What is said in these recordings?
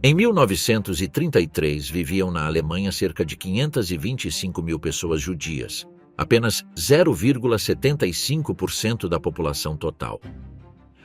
Em 1933, viviam na Alemanha cerca de 525 mil pessoas judias, apenas 0,75% da população total.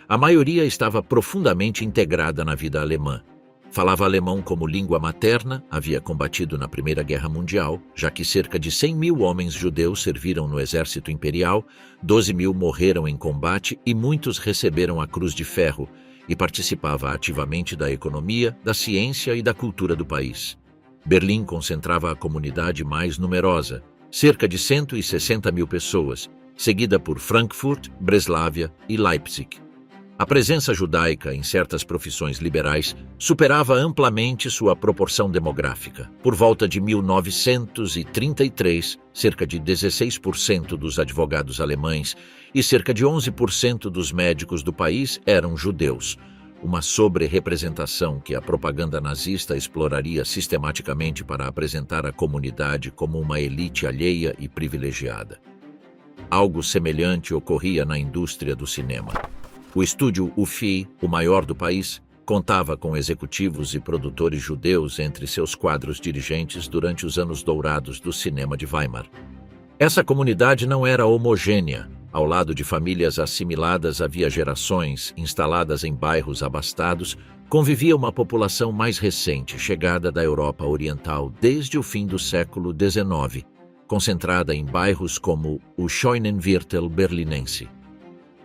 A maioria estava profundamente integrada na vida alemã. Falava alemão como língua materna, havia combatido na Primeira Guerra Mundial, já que cerca de 100 mil homens judeus serviram no exército imperial, 12 mil morreram em combate e muitos receberam a Cruz de Ferro, e participava ativamente da economia, da ciência e da cultura do país. Berlim concentrava a comunidade mais numerosa, cerca de 160 mil pessoas, seguida por Frankfurt, Breslávia e Leipzig. A presença judaica em certas profissões liberais superava amplamente sua proporção demográfica. Por volta de 1933, cerca de 16% dos advogados alemães e cerca de 11% dos médicos do país eram judeus, uma sobre-representação que a propaganda nazista exploraria sistematicamente para apresentar a comunidade como uma elite alheia e privilegiada. Algo semelhante ocorria na indústria do cinema. O estúdio UFI, o maior do país, contava com executivos e produtores judeus entre seus quadros dirigentes durante os anos dourados do cinema de Weimar. Essa comunidade não era homogênea. Ao lado de famílias assimiladas havia gerações, instaladas em bairros abastados, convivia uma população mais recente, chegada da Europa Oriental desde o fim do século XIX, concentrada em bairros como o Scheunenviertel berlinense.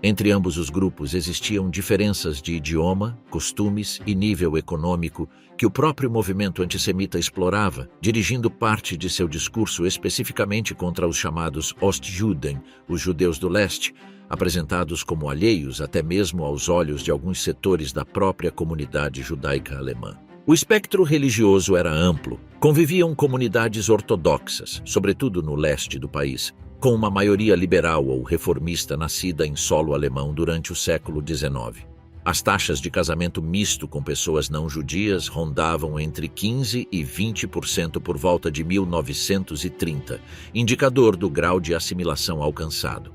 Entre ambos os grupos existiam diferenças de idioma, costumes e nível econômico que o próprio movimento antissemita explorava, dirigindo parte de seu discurso especificamente contra os chamados Ostjuden, os judeus do leste, apresentados como alheios até mesmo aos olhos de alguns setores da própria comunidade judaica alemã. O espectro religioso era amplo. Conviviam comunidades ortodoxas, sobretudo no leste do país, com uma maioria liberal ou reformista nascida em solo alemão durante o século XIX. As taxas de casamento misto com pessoas não judias rondavam entre 15% e 20% por volta de 1930, indicador do grau de assimilação alcançado.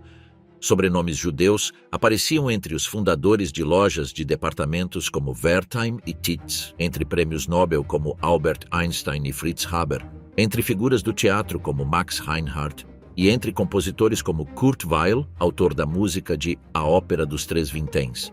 Sobrenomes judeus apareciam entre os fundadores de lojas de departamentos como Wertheim e Titz, entre prêmios Nobel como Albert Einstein e Fritz Haber, entre figuras do teatro como Max Reinhardt, e entre compositores como Kurt Weill, autor da música de A Ópera dos Três Vinténs.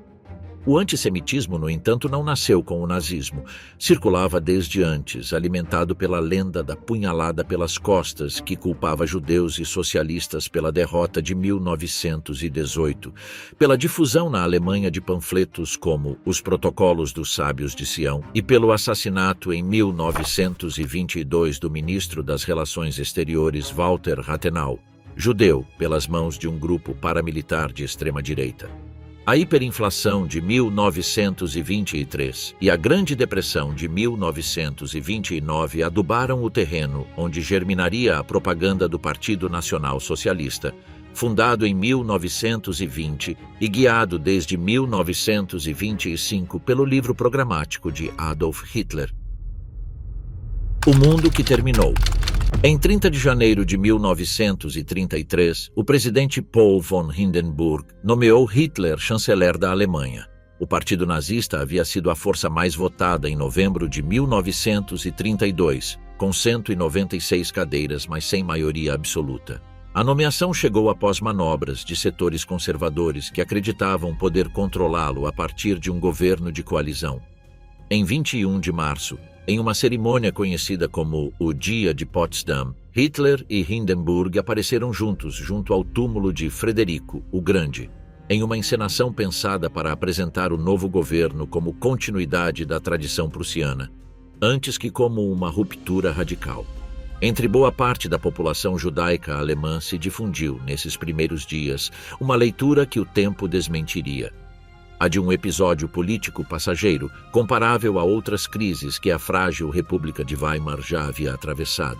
O antissemitismo, no entanto, não nasceu com o nazismo. Circulava desde antes, alimentado pela lenda da punhalada pelas costas que culpava judeus e socialistas pela derrota de 1918, pela difusão na Alemanha de panfletos como Os Protocolos dos Sábios de Sião e pelo assassinato em 1922 do ministro das Relações Exteriores Walter Rathenau, judeu, pelas mãos de um grupo paramilitar de extrema-direita. A hiperinflação de 1923 e a Grande Depressão de 1929 adubaram o terreno onde germinaria a propaganda do Partido Nacional Socialista, fundado em 1920 e guiado desde 1925 pelo livro programático de Adolf Hitler. O mundo que terminou. Em 30 de janeiro de 1933, o presidente Paul von Hindenburg nomeou Hitler chanceler da Alemanha. O partido nazista havia sido a força mais votada em novembro de 1932, com 196 cadeiras, mas sem maioria absoluta. A nomeação chegou após manobras de setores conservadores que acreditavam poder controlá-lo a partir de um governo de coalizão. Em 21 de março, em uma cerimônia conhecida como o Dia de Potsdam, Hitler e Hindenburg apareceram juntos junto ao túmulo de Frederico o Grande, em uma encenação pensada para apresentar o novo governo como continuidade da tradição prussiana, antes que como uma ruptura radical. Entre boa parte da população judaica alemã se difundiu, nesses primeiros dias, uma leitura que o tempo desmentiria. A de um episódio político passageiro, comparável a outras crises que a frágil República de Weimar já havia atravessado.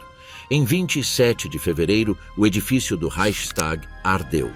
Em 27 de fevereiro, o edifício do Reichstag ardeu.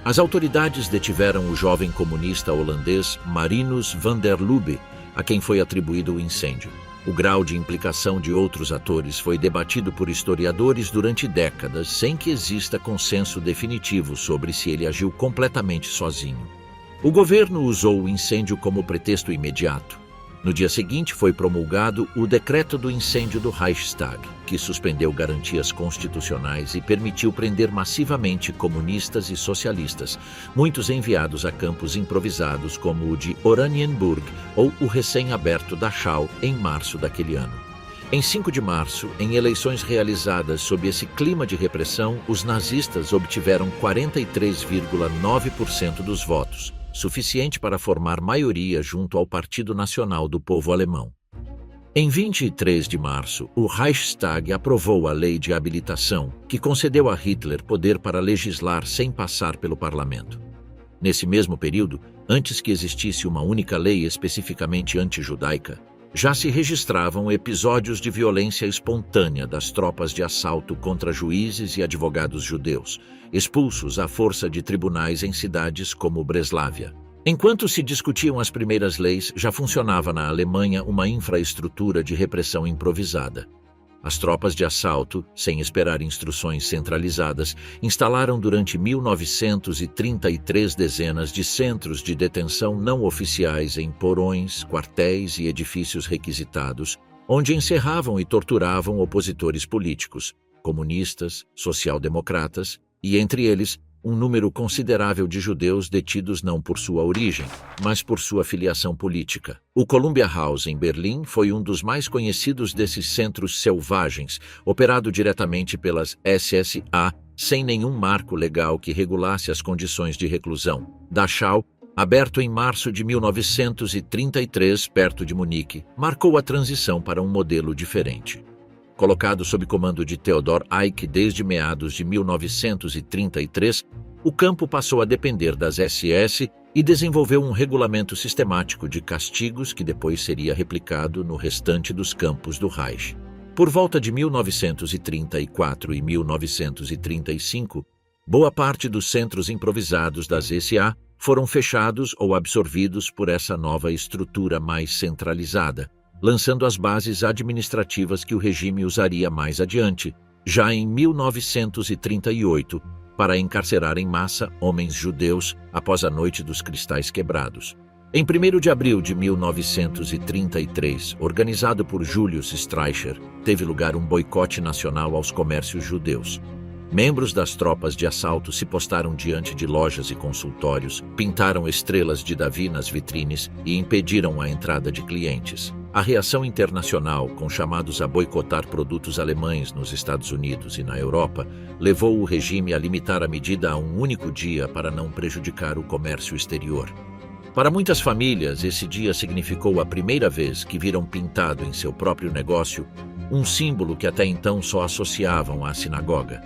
As autoridades detiveram o jovem comunista holandês Marinus van der Lubbe, a quem foi atribuído o incêndio. O grau de implicação de outros atores foi debatido por historiadores durante décadas, sem que exista consenso definitivo sobre se ele agiu completamente sozinho. O governo usou o incêndio como pretexto imediato. No dia seguinte, foi promulgado o Decreto do Incêndio do Reichstag, que suspendeu garantias constitucionais e permitiu prender massivamente comunistas e socialistas, muitos enviados a campos improvisados como o de Oranienburg ou o recém-aberto Dachau, em março daquele ano. Em 5 de março, em eleições realizadas sob esse clima de repressão, os nazistas obtiveram 43,9% dos votos, suficiente para formar maioria junto ao Partido Nacional do Povo Alemão. Em 23 de março, o Reichstag aprovou a lei de habilitação, que concedeu a Hitler poder para legislar sem passar pelo parlamento. Nesse mesmo período, antes que existisse uma única lei especificamente anti-judaica, já se registravam episódios de violência espontânea das tropas de assalto contra juízes e advogados judeus, expulsos à força de tribunais em cidades como Breslávia. Enquanto se discutiam as primeiras leis, já funcionava na Alemanha uma infraestrutura de repressão improvisada. As tropas de assalto, sem esperar instruções centralizadas, instalaram durante 1933 dezenas de centros de detenção não oficiais em porões, quartéis e edifícios requisitados, onde encerravam e torturavam opositores políticos, comunistas, social-democratas e, entre eles, um número considerável de judeus detidos não por sua origem, mas por sua filiação política. O Columbia House, em Berlim, foi um dos mais conhecidos desses centros selvagens, operado diretamente pelas SSA, sem nenhum marco legal que regulasse as condições de reclusão. Dachau, aberto em março de 1933, perto de Munique, marcou a transição para um modelo diferente. Colocado sob comando de Theodor Eicke desde meados de 1933, o campo passou a depender das SS e desenvolveu um regulamento sistemático de castigos que depois seria replicado no restante dos campos do Reich. Por volta de 1934 e 1935, boa parte dos centros improvisados das SA foram fechados ou absorvidos por essa nova estrutura mais centralizada, lançando as bases administrativas que o regime usaria mais adiante, já em 1938, para encarcerar em massa homens judeus após a Noite dos Cristais Quebrados. Em 1º de abril de 1933, organizado por Julius Streicher, teve lugar um boicote nacional aos comércios judeus. Membros das tropas de assalto se postaram diante de lojas e consultórios, pintaram estrelas de Davi nas vitrines e impediram a entrada de clientes. A reação internacional, com chamados a boicotar produtos alemães nos Estados Unidos e na Europa, levou o regime a limitar a medida a um único dia para não prejudicar o comércio exterior. Para muitas famílias, esse dia significou a primeira vez que viram pintado em seu próprio negócio um símbolo que até então só associavam à sinagoga.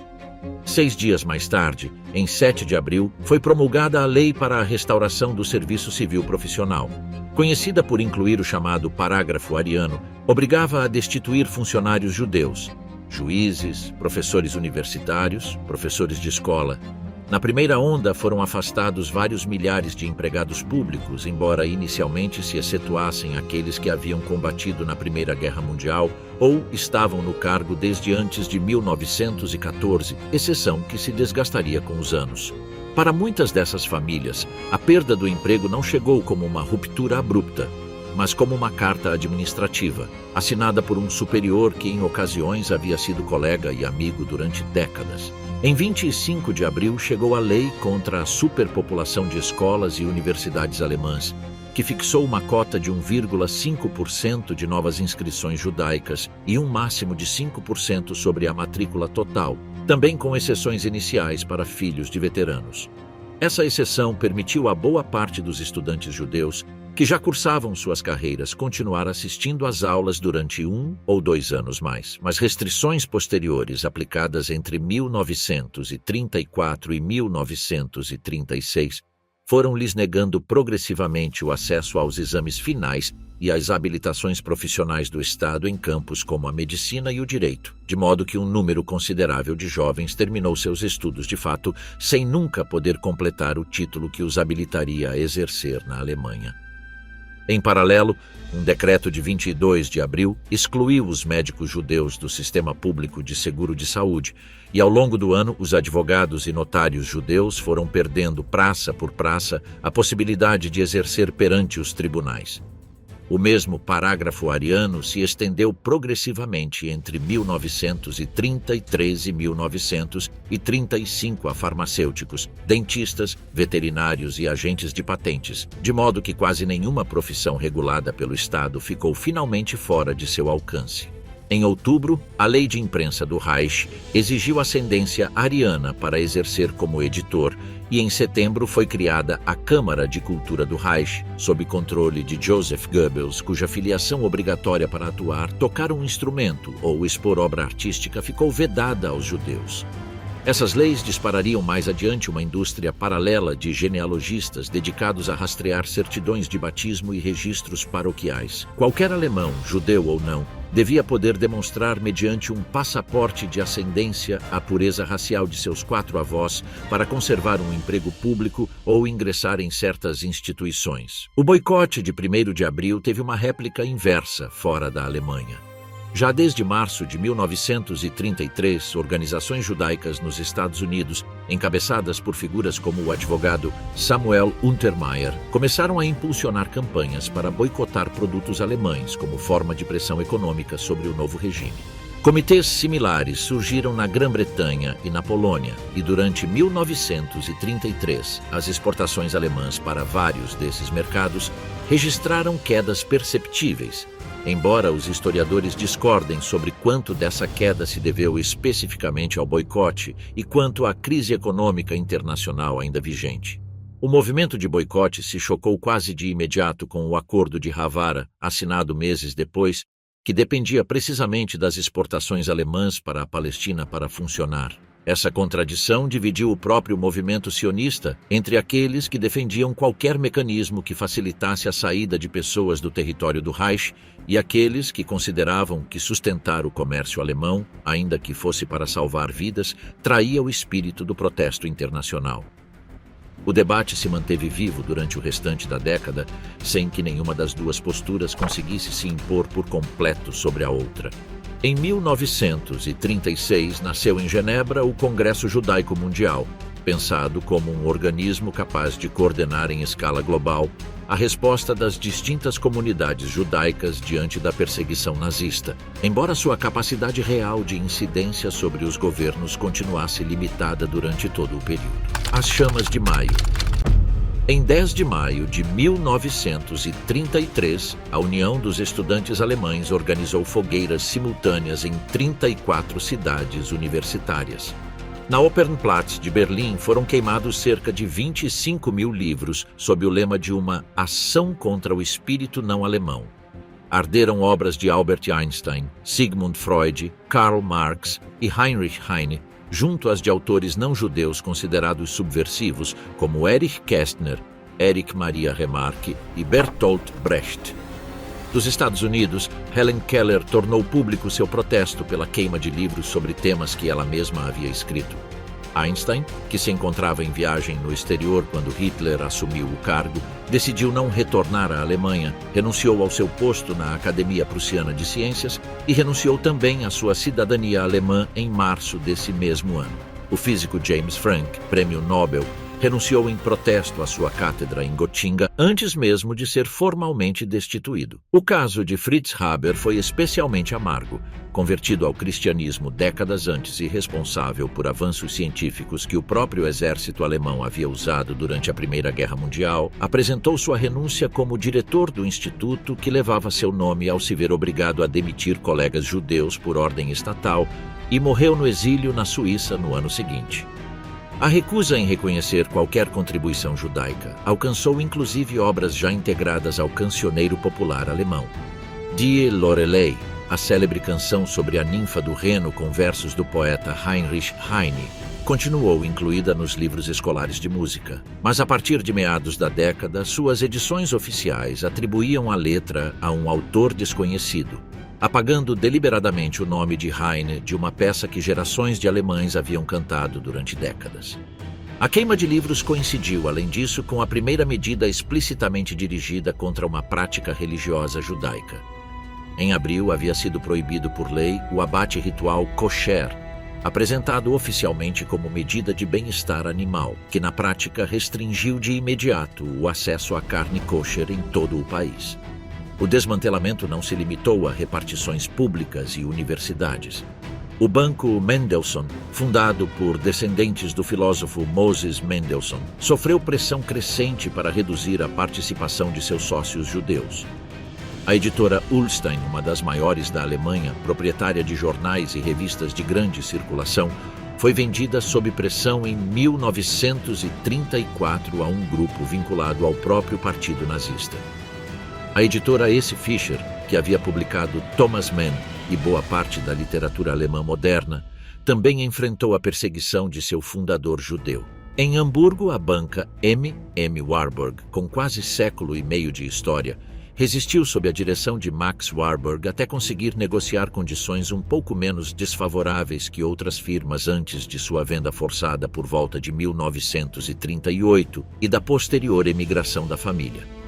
6 dias mais tarde, em 7 de abril, foi promulgada a Lei para a Restauração do Serviço Civil Profissional. Conhecida por incluir o chamado Parágrafo Ariano, obrigava a destituir funcionários judeus, juízes, professores universitários, professores de escola. Na primeira onda foram afastados vários milhares de empregados públicos, embora inicialmente se excetuassem aqueles que haviam combatido na Primeira Guerra Mundial ou estavam no cargo desde antes de 1914, exceção que se desgastaria com os anos. Para muitas dessas famílias, a perda do emprego não chegou como uma ruptura abrupta, mas como uma carta administrativa, assinada por um superior que em ocasiões havia sido colega e amigo durante décadas. Em 25 de abril chegou a lei contra a superpopulação de escolas e universidades alemãs, que fixou uma cota de 1,5% de novas inscrições judaicas e um máximo de 5% sobre a matrícula total, também com exceções iniciais para filhos de veteranos. Essa exceção permitiu a boa parte dos estudantes judeus que já cursavam suas carreiras continuar assistindo às aulas durante 1 ou 2 anos mais, mas restrições posteriores aplicadas entre 1934 e 1936 foram lhes negando progressivamente o acesso aos exames finais e às habilitações profissionais do Estado em campos como a medicina e o direito, de modo que um número considerável de jovens terminou seus estudos de fato sem nunca poder completar o título que os habilitaria a exercer na Alemanha. Em paralelo, um decreto de 22 de abril excluiu os médicos judeus do sistema público de seguro de saúde, e ao longo do ano os advogados e notários judeus foram perdendo praça por praça a possibilidade de exercer perante os tribunais. O mesmo parágrafo ariano se estendeu progressivamente entre 1933 e 1935 a farmacêuticos, dentistas, veterinários e agentes de patentes, de modo que quase nenhuma profissão regulada pelo Estado ficou finalmente fora de seu alcance. Em outubro, a lei de imprensa do Reich exigiu ascendência ariana para exercer como editor, e em setembro foi criada a Câmara de Cultura do Reich, sob controle de Joseph Goebbels, cuja filiação obrigatória para atuar, tocar um instrumento ou expor obra artística ficou vedada aos judeus. Essas leis disparariam mais adiante uma indústria paralela de genealogistas dedicados a rastrear certidões de batismo e registros paroquiais. Qualquer alemão, judeu ou não, devia poder demonstrar mediante um passaporte de ascendência a pureza racial de seus 4 avós para conservar um emprego público ou ingressar em certas instituições. O boicote de 1º de abril teve uma réplica inversa fora da Alemanha. Já desde março de 1933, organizações judaicas nos Estados Unidos, encabeçadas por figuras como o advogado Samuel Untermaier, começaram a impulsionar campanhas para boicotar produtos alemães como forma de pressão econômica sobre o novo regime. Comitês similares surgiram na Grã-Bretanha e na Polônia, e durante 1933, as exportações alemãs para vários desses mercados registraram quedas perceptíveis, embora os historiadores discordem sobre quanto dessa queda se deveu especificamente ao boicote e quanto à crise econômica internacional ainda vigente. O movimento de boicote se chocou quase de imediato com o Acordo de Havara, assinado meses depois, que dependia precisamente das exportações alemãs para a Palestina para funcionar. Essa contradição dividiu o próprio movimento sionista entre aqueles que defendiam qualquer mecanismo que facilitasse a saída de pessoas do território do Reich e aqueles que consideravam que sustentar o comércio alemão, ainda que fosse para salvar vidas, traía o espírito do protesto internacional. O debate se manteve vivo durante o restante da década, sem que nenhuma das duas posturas conseguisse se impor por completo sobre a outra. Em 1936, nasceu em Genebra o Congresso Judaico Mundial, pensado como um organismo capaz de coordenar em escala global a resposta das distintas comunidades judaicas diante da perseguição nazista, embora sua capacidade real de incidência sobre os governos continuasse limitada durante todo o período. As chamas de maio. Em 10 de maio de 1933, a União dos Estudantes Alemães organizou fogueiras simultâneas em 34 cidades universitárias. Na Opernplatz de Berlim foram queimados cerca de 25.000 livros sob o lema de uma ação contra o espírito não alemão. Arderam obras de Albert Einstein, Sigmund Freud, Karl Marx e Heinrich Heine, junto às de autores não-judeus considerados subversivos como Erich Kästner, Erich Maria Remarque e Bertolt Brecht. Dos Estados Unidos, Helen Keller tornou público seu protesto pela queima de livros sobre temas que ela mesma havia escrito. Einstein, que se encontrava em viagem no exterior quando Hitler assumiu o cargo, decidiu não retornar à Alemanha, renunciou ao seu posto na Academia Prussiana de Ciências e renunciou também à sua cidadania alemã em março desse mesmo ano. O físico James Franck, prêmio Nobel, renunciou em protesto à sua cátedra em Gotinga antes mesmo de ser formalmente destituído. O caso de Fritz Haber foi especialmente amargo. Convertido ao cristianismo décadas antes e responsável por avanços científicos que o próprio exército alemão havia usado durante a Primeira Guerra Mundial, apresentou sua renúncia como diretor do instituto que levava seu nome ao se ver obrigado a demitir colegas judeus por ordem estatal e morreu no exílio na Suíça no ano seguinte. A recusa em reconhecer qualquer contribuição judaica alcançou inclusive obras já integradas ao cancioneiro popular alemão. Die Lorelei, a célebre canção sobre a ninfa do Reno com versos do poeta Heinrich Heine, continuou incluída nos livros escolares de música, mas a partir de meados da década, suas edições oficiais atribuíam a letra a um autor desconhecido, apagando deliberadamente o nome de Heine de uma peça que gerações de alemães haviam cantado durante décadas. A queima de livros coincidiu, além disso, com a primeira medida explicitamente dirigida contra uma prática religiosa judaica. Em abril, havia sido proibido por lei o abate ritual kosher, apresentado oficialmente como medida de bem-estar animal, que na prática restringiu de imediato o acesso à carne kosher em todo o país. O desmantelamento não se limitou a repartições públicas e universidades. O Banco Mendelssohn, fundado por descendentes do filósofo Moses Mendelssohn, sofreu pressão crescente para reduzir a participação de seus sócios judeus. A editora Ullstein, uma das maiores da Alemanha, proprietária de jornais e revistas de grande circulação, foi vendida sob pressão em 1934 a um grupo vinculado ao próprio partido nazista. A editora S. Fischer, que havia publicado Thomas Mann e boa parte da literatura alemã moderna, também enfrentou a perseguição de seu fundador judeu. Em Hamburgo, a banca M. Warburg, com quase século e meio de história, resistiu sob a direção de Max Warburg até conseguir negociar condições um pouco menos desfavoráveis que outras firmas antes de sua venda forçada por volta de 1938 e da posterior emigração da família.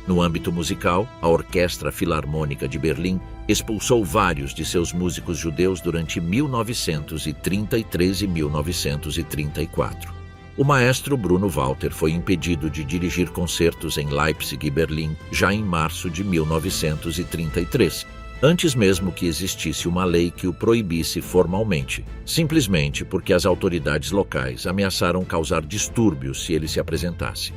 No âmbito musical, a Orquestra Filarmônica de Berlim expulsou vários de seus músicos judeus durante 1933 e 1934. O maestro Bruno Walter foi impedido de dirigir concertos em Leipzig e Berlim já em março de 1933, antes mesmo que existisse uma lei que o proibisse formalmente, simplesmente porque as autoridades locais ameaçaram causar distúrbios se ele se apresentasse.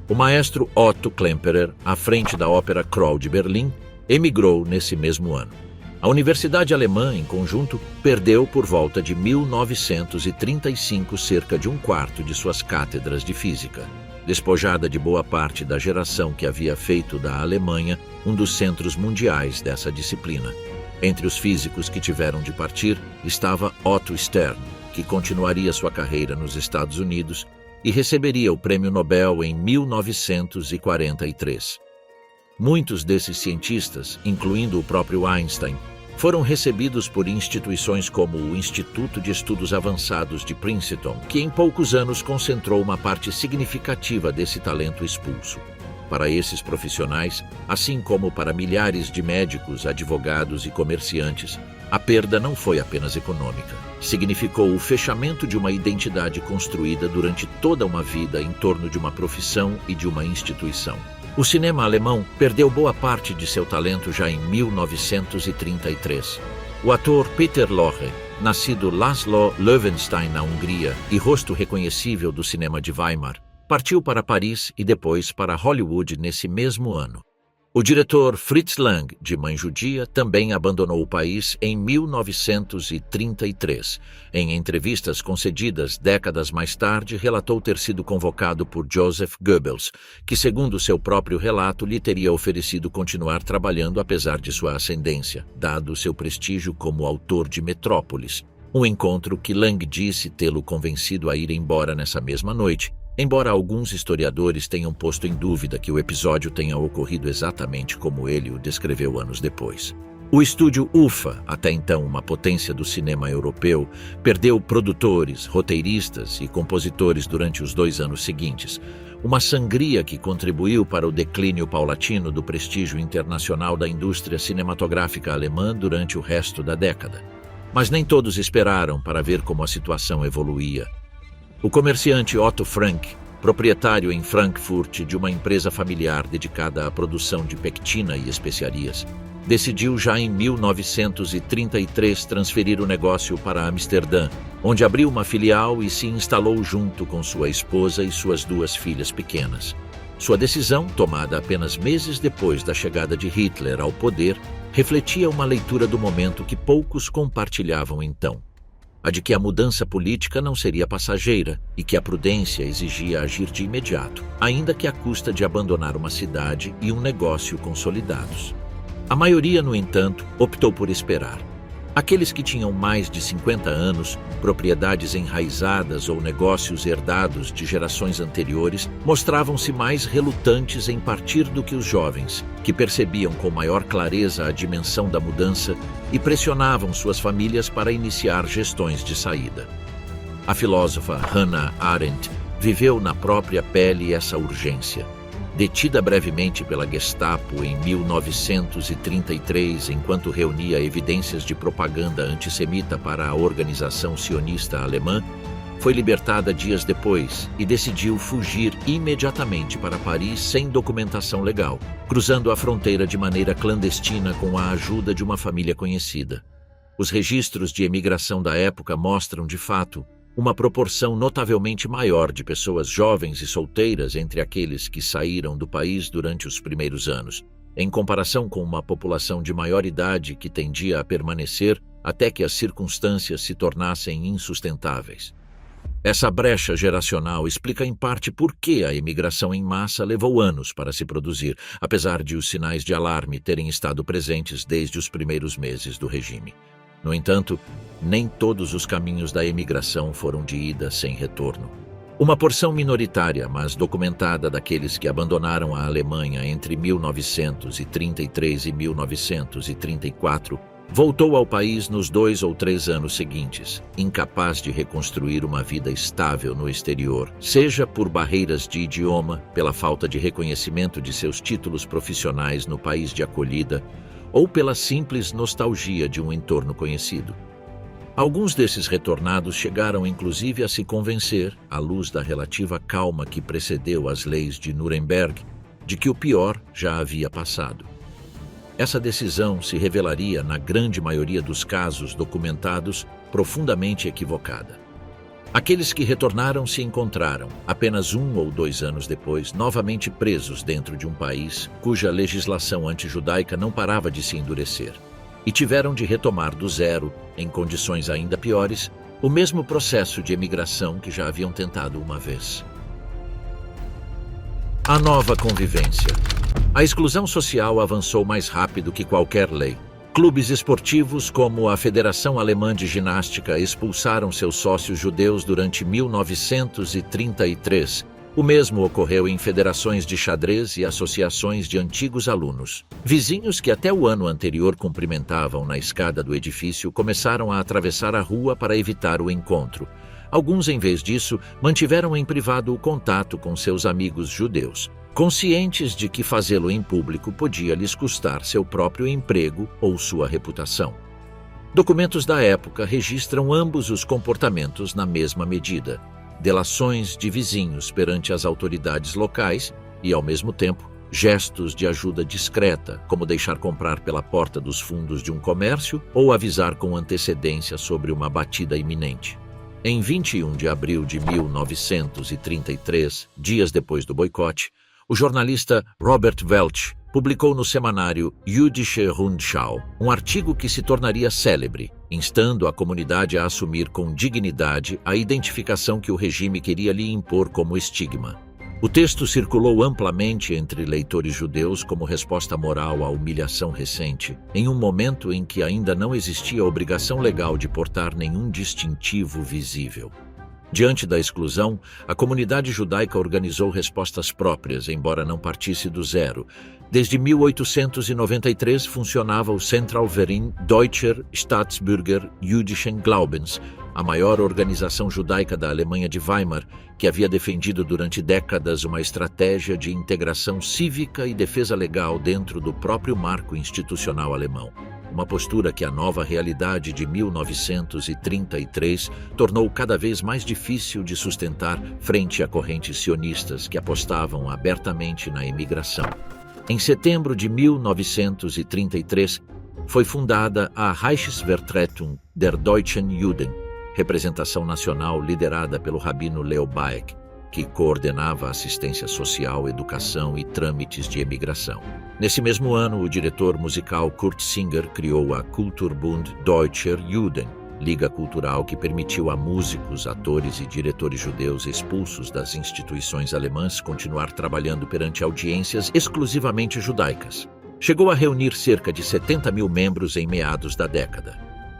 O maestro Otto Klemperer, à frente da Ópera Kroll de Berlim, emigrou nesse mesmo ano. A Universidade Alemã, em conjunto, perdeu por volta de 1935 cerca de um quarto de suas cátedras de física, despojada de boa parte da geração que havia feito da Alemanha um dos centros mundiais dessa disciplina. Entre os físicos que tiveram de partir estava Otto Stern, que continuaria sua carreira nos Estados Unidos e receberia o Prêmio Nobel em 1943. Muitos desses cientistas, incluindo o próprio Einstein, foram recebidos por instituições como o Instituto de Estudos Avançados de Princeton, que em poucos anos concentrou uma parte significativa desse talento expulso. Para esses profissionais, assim como para milhares de médicos, advogados e comerciantes, a perda não foi apenas econômica. Significou o fechamento de uma identidade construída durante toda uma vida em torno de uma profissão e de uma instituição. O cinema alemão perdeu boa parte de seu talento já em 1933. O ator Peter Lorre, nascido Laszlo Löwenstein na Hungria e rosto reconhecível do cinema de Weimar, partiu para Paris e depois para Hollywood nesse mesmo ano. O diretor Fritz Lang, de mãe judia, também abandonou o país em 1933. Em entrevistas concedidas décadas mais tarde, relatou ter sido convocado por Joseph Goebbels, que, segundo seu próprio relato, lhe teria oferecido continuar trabalhando apesar de sua ascendência, dado seu prestígio como autor de Metrópolis. Um encontro que Lang disse tê-lo convencido a ir embora nessa mesma noite, embora alguns historiadores tenham posto em dúvida que o episódio tenha ocorrido exatamente como ele o descreveu anos depois. O estúdio UFA, até então uma potência do cinema europeu, perdeu produtores, roteiristas e compositores durante os 2 anos seguintes, uma sangria que contribuiu para o declínio paulatino do prestígio internacional da indústria cinematográfica alemã durante o resto da década. Mas nem todos esperaram para ver como a situação evoluía. O comerciante Otto Frank, proprietário em Frankfurt de uma empresa familiar dedicada à produção de pectina e especiarias, decidiu já em 1933 transferir o negócio para Amsterdã, onde abriu uma filial e se instalou junto com sua esposa e suas 2 filhas pequenas. Sua decisão, tomada apenas meses depois da chegada de Hitler ao poder, refletia uma leitura do momento que poucos compartilhavam então. A de que a mudança política não seria passageira e que a prudência exigia agir de imediato, ainda que à custa de abandonar uma cidade e um negócio consolidados. A maioria, no entanto, optou por esperar. Aqueles que tinham mais de 50 anos, propriedades enraizadas ou negócios herdados de gerações anteriores, mostravam-se mais relutantes em partir do que os jovens, que percebiam com maior clareza a dimensão da mudança e pressionavam suas famílias para iniciar gestões de saída. A filósofa Hannah Arendt viveu na própria pele essa urgência. Detida brevemente pela Gestapo em 1933, enquanto reunia evidências de propaganda antissemita para a organização sionista alemã, Foi libertada dias depois e decidiu fugir imediatamente para Paris sem documentação legal, cruzando a fronteira de maneira clandestina com a ajuda de uma família conhecida. Os registros de emigração da época mostram, de fato, uma proporção notavelmente maior de pessoas jovens e solteiras entre aqueles que saíram do país durante os primeiros anos, em comparação com uma população de maior idade que tendia a permanecer até que as circunstâncias se tornassem insustentáveis. Essa brecha geracional explica em parte por que a imigração em massa levou anos para se produzir, apesar de os sinais de alarme terem estado presentes desde os primeiros meses do regime. No entanto, nem todos os caminhos da imigração foram de ida sem retorno. Uma porção minoritária, mas documentada, daqueles que abandonaram a Alemanha entre 1933 e 1934 voltou ao país nos 2 ou 3 anos seguintes, incapaz de reconstruir uma vida estável no exterior, seja por barreiras de idioma, pela falta de reconhecimento de seus títulos profissionais no país de acolhida, ou pela simples nostalgia de um entorno conhecido. Alguns desses retornados chegaram inclusive a se convencer, à luz da relativa calma que precedeu as leis de Nuremberg, de que o pior já havia passado. Essa decisão se revelaria, na grande maioria dos casos documentados, profundamente equivocada. Aqueles que retornaram se encontraram, apenas 1 ou 2 anos depois, novamente presos dentro de um país cuja legislação antijudaica não parava de se endurecer, e tiveram de retomar do zero, em condições ainda piores, o mesmo processo de emigração que já haviam tentado uma vez. A nova convivência. A exclusão social avançou mais rápido que qualquer lei. Clubes esportivos como a Federação Alemã de Ginástica expulsaram seus sócios judeus durante 1933. O mesmo ocorreu em federações de xadrez e associações de antigos alunos. Vizinhos que até o ano anterior cumprimentavam na escada do edifício começaram a atravessar a rua para evitar o encontro. Alguns, em vez disso, mantiveram em privado o contato com seus amigos judeus, conscientes de que fazê-lo em público podia lhes custar seu próprio emprego ou sua reputação. Documentos da época registram ambos os comportamentos na mesma medida: delações de vizinhos perante as autoridades locais e, ao mesmo tempo, gestos de ajuda discreta, como deixar comprar pela porta dos fundos de um comércio ou avisar com antecedência sobre uma batida iminente. Em 21 de abril de 1933, dias depois do boicote, o jornalista Robert Welch publicou no semanário Jüdische Rundschau um artigo que se tornaria célebre, instando a comunidade a assumir com dignidade a identificação que o regime queria lhe impor como estigma. O texto circulou amplamente entre leitores judeus como resposta moral à humilhação recente, em um momento em que ainda não existia obrigação legal de portar nenhum distintivo visível. Diante da exclusão, a comunidade judaica organizou respostas próprias, embora não partisse do zero. Desde 1893 funcionava o Zentralverein Deutscher Staatsbürger Jüdischen Glaubens, a maior organização judaica da Alemanha de Weimar, que havia defendido durante décadas uma estratégia de integração cívica e defesa legal dentro do próprio marco institucional alemão. Uma postura que a nova realidade de 1933 tornou cada vez mais difícil de sustentar frente a correntes sionistas que apostavam abertamente na imigração. Em setembro de 1933, foi fundada a Reichsvertretung der Deutschen Juden, representação nacional liderada pelo rabino Leo Baeck, que coordenava assistência social, educação e trâmites de imigração. Nesse mesmo ano, o diretor musical Kurt Singer criou a Kulturbund Deutscher Juden, liga cultural que permitiu a músicos, atores e diretores judeus expulsos das instituições alemãs continuar trabalhando perante audiências exclusivamente judaicas. Chegou a reunir cerca de 70 mil membros em meados da década.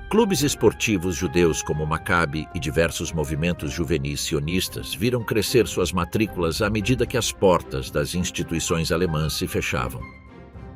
Clubes esportivos judeus como o Maccabi e diversos movimentos juvenis sionistas viram crescer suas matrículas à medida que as portas das instituições alemãs se fechavam.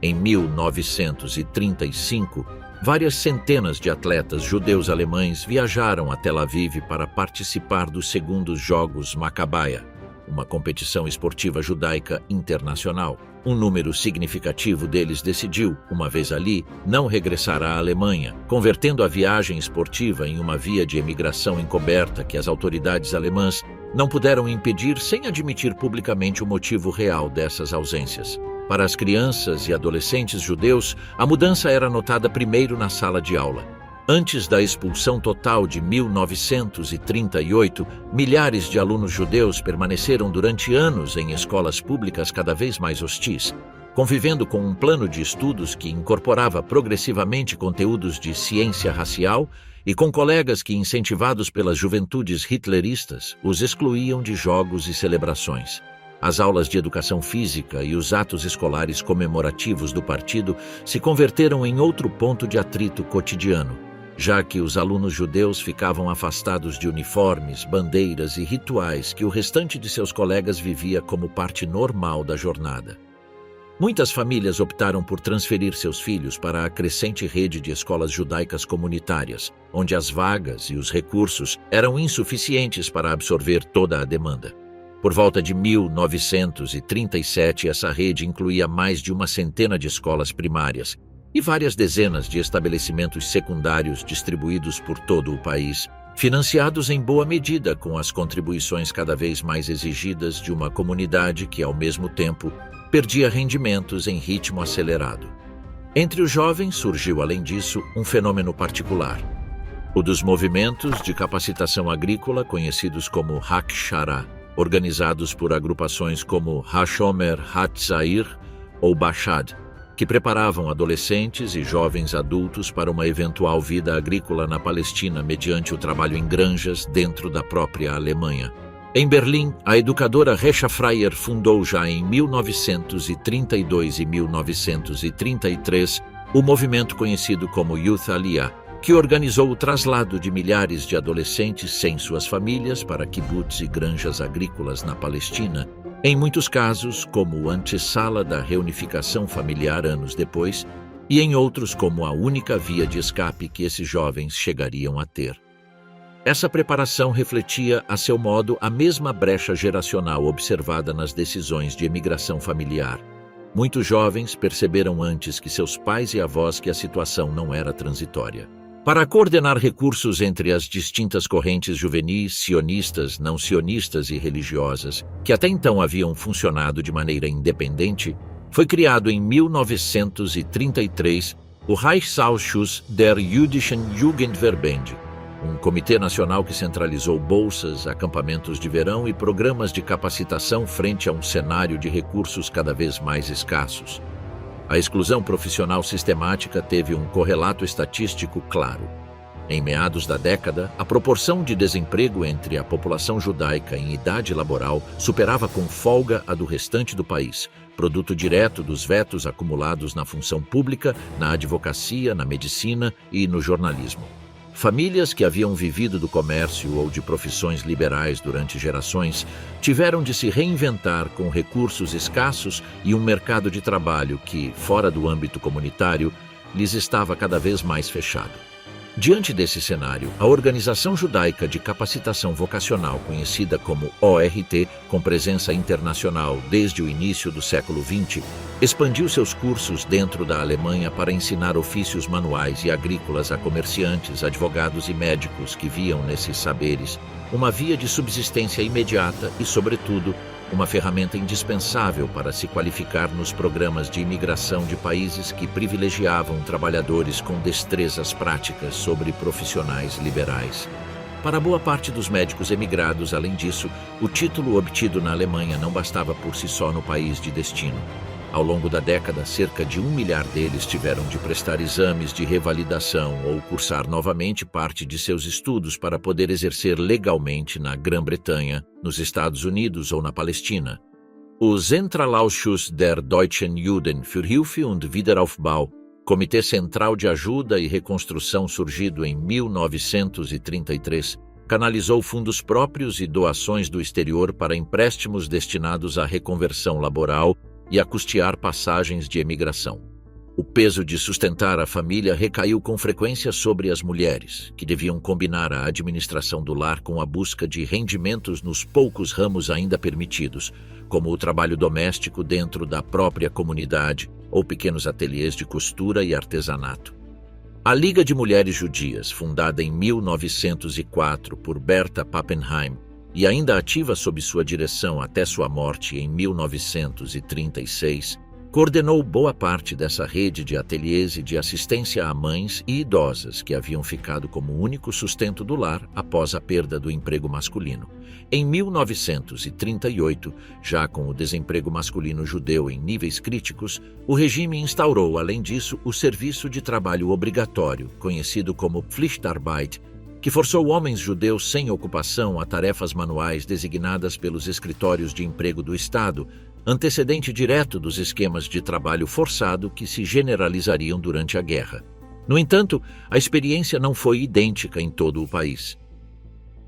Em 1935, várias centenas de atletas judeus alemães viajaram a Tel Aviv para participar dos segundos Jogos Maccabaia, uma competição esportiva judaica internacional. Um número significativo deles decidiu, uma vez ali, não regressar à Alemanha, convertendo a viagem esportiva em uma via de emigração encoberta que as autoridades alemãs não puderam impedir sem admitir publicamente o motivo real dessas ausências. Para as crianças e adolescentes judeus, a mudança era notada primeiro na sala de aula. Antes da expulsão total de 1938, milhares de alunos judeus permaneceram durante anos em escolas públicas cada vez mais hostis, convivendo com um plano de estudos que incorporava progressivamente conteúdos de ciência racial e com colegas que, incentivados pelas juventudes hitleristas, os excluíam de jogos e celebrações. As aulas de educação física e os atos escolares comemorativos do partido se converteram em outro ponto de atrito cotidiano, já que os alunos judeus ficavam afastados de uniformes, bandeiras e rituais que o restante de seus colegas vivia como parte normal da jornada. Muitas famílias optaram por transferir seus filhos para a crescente rede de escolas judaicas comunitárias, onde as vagas e os recursos eram insuficientes para absorver toda a demanda. Por volta de 1937, essa rede incluía mais de uma centena de escolas primárias e várias dezenas de estabelecimentos secundários distribuídos por todo o país, financiados em boa medida com as contribuições cada vez mais exigidas de uma comunidade que, ao mesmo tempo, perdia rendimentos em ritmo acelerado. Entre os jovens surgiu, além disso, um fenômeno particular: o dos movimentos de capacitação agrícola conhecidos como Hakshara, organizados por agrupações como Hashomer Hatzair ou Bashad, que preparavam adolescentes e jovens adultos para uma eventual vida agrícola na Palestina mediante o trabalho em granjas dentro da própria Alemanha. Em Berlim, a educadora Recha Freier fundou já em 1932 e 1933 o movimento conhecido como Youth Aliyah, que organizou o traslado de milhares de adolescentes sem suas famílias para kibbutz e granjas agrícolas na Palestina, em muitos casos como antessala da reunificação familiar anos depois, e em outros como a única via de escape que esses jovens chegariam a ter. Essa preparação refletia, a seu modo, a mesma brecha geracional observada nas decisões de emigração familiar. Muitos jovens perceberam antes que seus pais e avós que a situação não era transitória. Para coordenar recursos entre as distintas correntes juvenis, sionistas, não sionistas e religiosas, que até então haviam funcionado de maneira independente, foi criado em 1933 o Reichsausschuss der Jüdischen Jugendverbände, um comitê nacional que centralizou bolsas, acampamentos de verão e programas de capacitação frente a um cenário de recursos cada vez mais escassos. A exclusão profissional sistemática teve um correlato estatístico claro. Em meados da década, a proporção de desemprego entre a população judaica em idade laboral superava com folga a do restante do país, produto direto dos vetos acumulados na função pública, na advocacia, na medicina e no jornalismo. Famílias que haviam vivido do comércio ou de profissões liberais durante gerações tiveram de se reinventar com recursos escassos e um mercado de trabalho que, fora do âmbito comunitário, lhes estava cada vez mais fechado. Diante desse cenário, a Organização Judaica de Capacitação Vocacional, conhecida como ORT, com presença internacional desde o início do século XX, expandiu seus cursos dentro da Alemanha para ensinar ofícios manuais e agrícolas a comerciantes, advogados e médicos que viam nesses saberes uma via de subsistência imediata e, sobretudo, uma ferramenta indispensável para se qualificar nos programas de imigração de países que privilegiavam trabalhadores com destrezas práticas sobre profissionais liberais. Para boa parte dos médicos emigrados, além disso, o título obtido na Alemanha não bastava por si só no país de destino. Ao longo da década, cerca de 1 milhar deles tiveram de prestar exames de revalidação ou cursar novamente parte de seus estudos para poder exercer legalmente na Grã-Bretanha, nos Estados Unidos ou na Palestina. O Zentralausschuss der Deutschen Juden für Hilfe und Wiederaufbau, Comitê Central de Ajuda e Reconstrução surgido em 1933, canalizou fundos próprios e doações do exterior para empréstimos destinados à reconversão laboral e a custear passagens de emigração. O peso de sustentar a família recaiu com frequência sobre as mulheres, que deviam combinar a administração do lar com a busca de rendimentos nos poucos ramos ainda permitidos, como o trabalho doméstico dentro da própria comunidade ou pequenos ateliês de costura e artesanato. A Liga de Mulheres Judias, fundada em 1904 por Berta Pappenheim e ainda ativa sob sua direção até sua morte em 1936, coordenou boa parte dessa rede de ateliês e de assistência a mães e idosas que haviam ficado como único sustento do lar após a perda do emprego masculino. Em 1938, já com o desemprego masculino judeu em níveis críticos, o regime instaurou, além disso, o serviço de trabalho obrigatório, conhecido como Pflichtarbeit, que forçou homens judeus sem ocupação a tarefas manuais designadas pelos escritórios de emprego do Estado, antecedente direto dos esquemas de trabalho forçado que se generalizariam durante a guerra. No entanto, a experiência não foi idêntica em todo o país.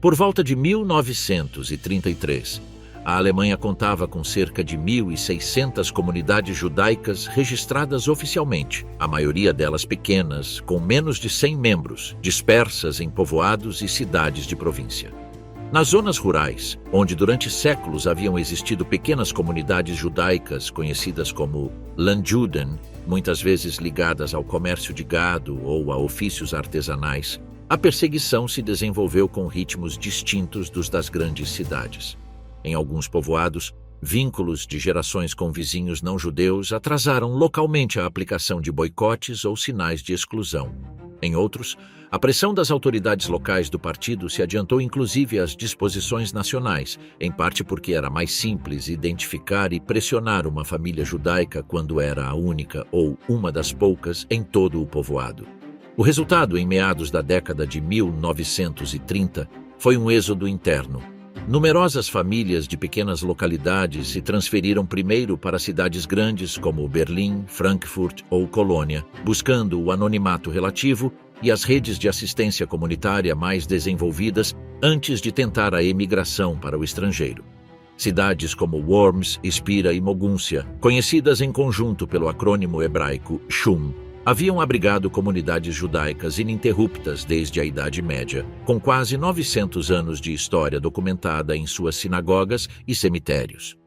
Por volta de 1933, a Alemanha contava com cerca de 1.600 comunidades judaicas registradas oficialmente, a maioria delas pequenas, com menos de 100 membros, dispersas em povoados e cidades de província. Nas zonas rurais, onde durante séculos haviam existido pequenas comunidades judaicas conhecidas como Landjuden, muitas vezes ligadas ao comércio de gado ou a ofícios artesanais, a perseguição se desenvolveu com ritmos distintos dos das grandes cidades. Em alguns povoados, vínculos de gerações com vizinhos não-judeus atrasaram localmente a aplicação de boicotes ou sinais de exclusão. Em outros, a pressão das autoridades locais do partido se adiantou inclusive às disposições nacionais, em parte porque era mais simples identificar e pressionar uma família judaica quando era a única ou uma das poucas em todo o povoado. O resultado, em meados da década de 1930, foi um êxodo interno. Numerosas famílias de pequenas localidades se transferiram primeiro para cidades grandes como Berlim, Frankfurt ou Colônia, buscando o anonimato relativo e as redes de assistência comunitária mais desenvolvidas antes de tentar a emigração para o estrangeiro. Cidades como Worms, Spira e Moguntia, conhecidas em conjunto pelo acrônimo hebraico SHUM, haviam abrigado comunidades judaicas ininterruptas desde a Idade Média, com quase 900 anos de história documentada em suas sinagogas e cemitérios.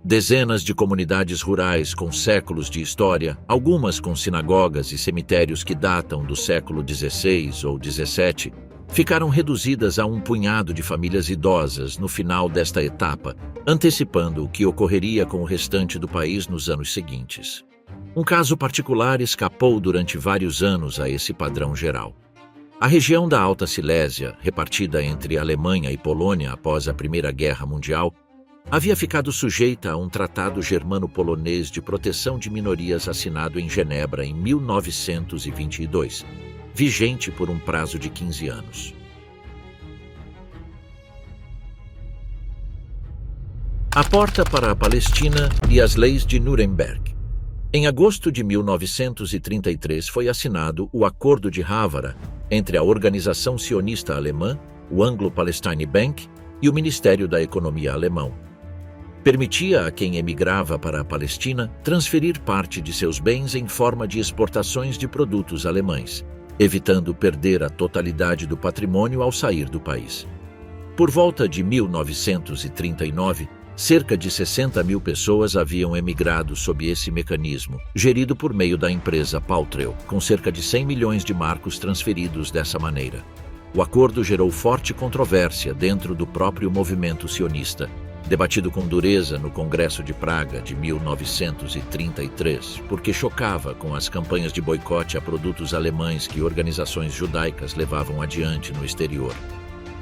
Dezenas de comunidades rurais com séculos de história, algumas com sinagogas e cemitérios que datam do século XVI ou XVII, ficaram reduzidas a um punhado de famílias idosas no final desta etapa, antecipando o que ocorreria com o restante do país nos anos seguintes. Um caso particular escapou durante vários anos a esse padrão geral. A região da Alta Silésia, repartida entre Alemanha e Polônia após a Primeira Guerra Mundial, havia ficado sujeita a um tratado germano-polonês de proteção de minorias assinado em Genebra em 1922, vigente por um prazo de 15 anos. A porta para a Palestina e as leis de Nuremberg. Em agosto de 1933 foi assinado o Acordo de Havara entre a Organização Sionista Alemã, o Anglo-Palestine Bank e o Ministério da Economia alemão. Permitia a quem emigrava para a Palestina transferir parte de seus bens em forma de exportações de produtos alemães, evitando perder a totalidade do patrimônio ao sair do país. Por volta de 1939, cerca de 60 mil pessoas haviam emigrado sob esse mecanismo, gerido por meio da empresa Paltreu, com cerca de 100 milhões de marcos transferidos dessa maneira. O acordo gerou forte controvérsia dentro do próprio movimento sionista, debatido com dureza no Congresso de Praga de 1933, porque chocava com as campanhas de boicote a produtos alemães que organizações judaicas levavam adiante no exterior.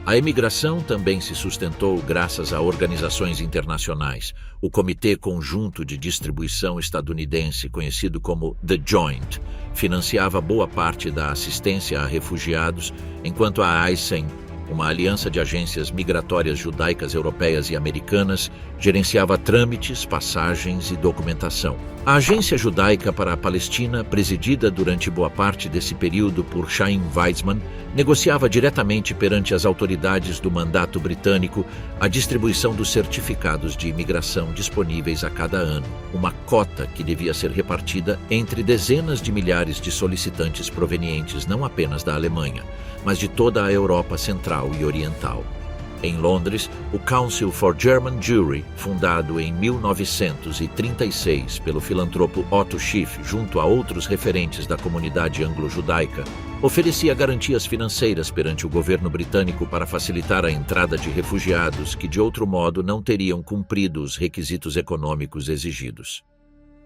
A emigração também se sustentou graças a organizações internacionais. O Comitê Conjunto de Distribuição estadunidense, conhecido como The Joint, financiava boa parte da assistência a refugiados, enquanto a Eisen Uma aliança de agências migratórias judaicas europeias e americanas gerenciava trâmites, passagens e documentação. A Agência Judaica para a Palestina, presidida durante boa parte desse período por Chaim Weizmann, negociava diretamente perante as autoridades do mandato britânico a distribuição dos certificados de imigração disponíveis a cada ano, uma cota que devia ser repartida entre dezenas de milhares de solicitantes provenientes não apenas da Alemanha, mas de toda a Europa Central e Oriental. Em Londres, o Council for German Jewry, fundado em 1936 pelo filantropo Otto Schiff junto a outros referentes da comunidade anglo-judaica, oferecia garantias financeiras perante o governo britânico para facilitar a entrada de refugiados que de outro modo não teriam cumprido os requisitos econômicos exigidos.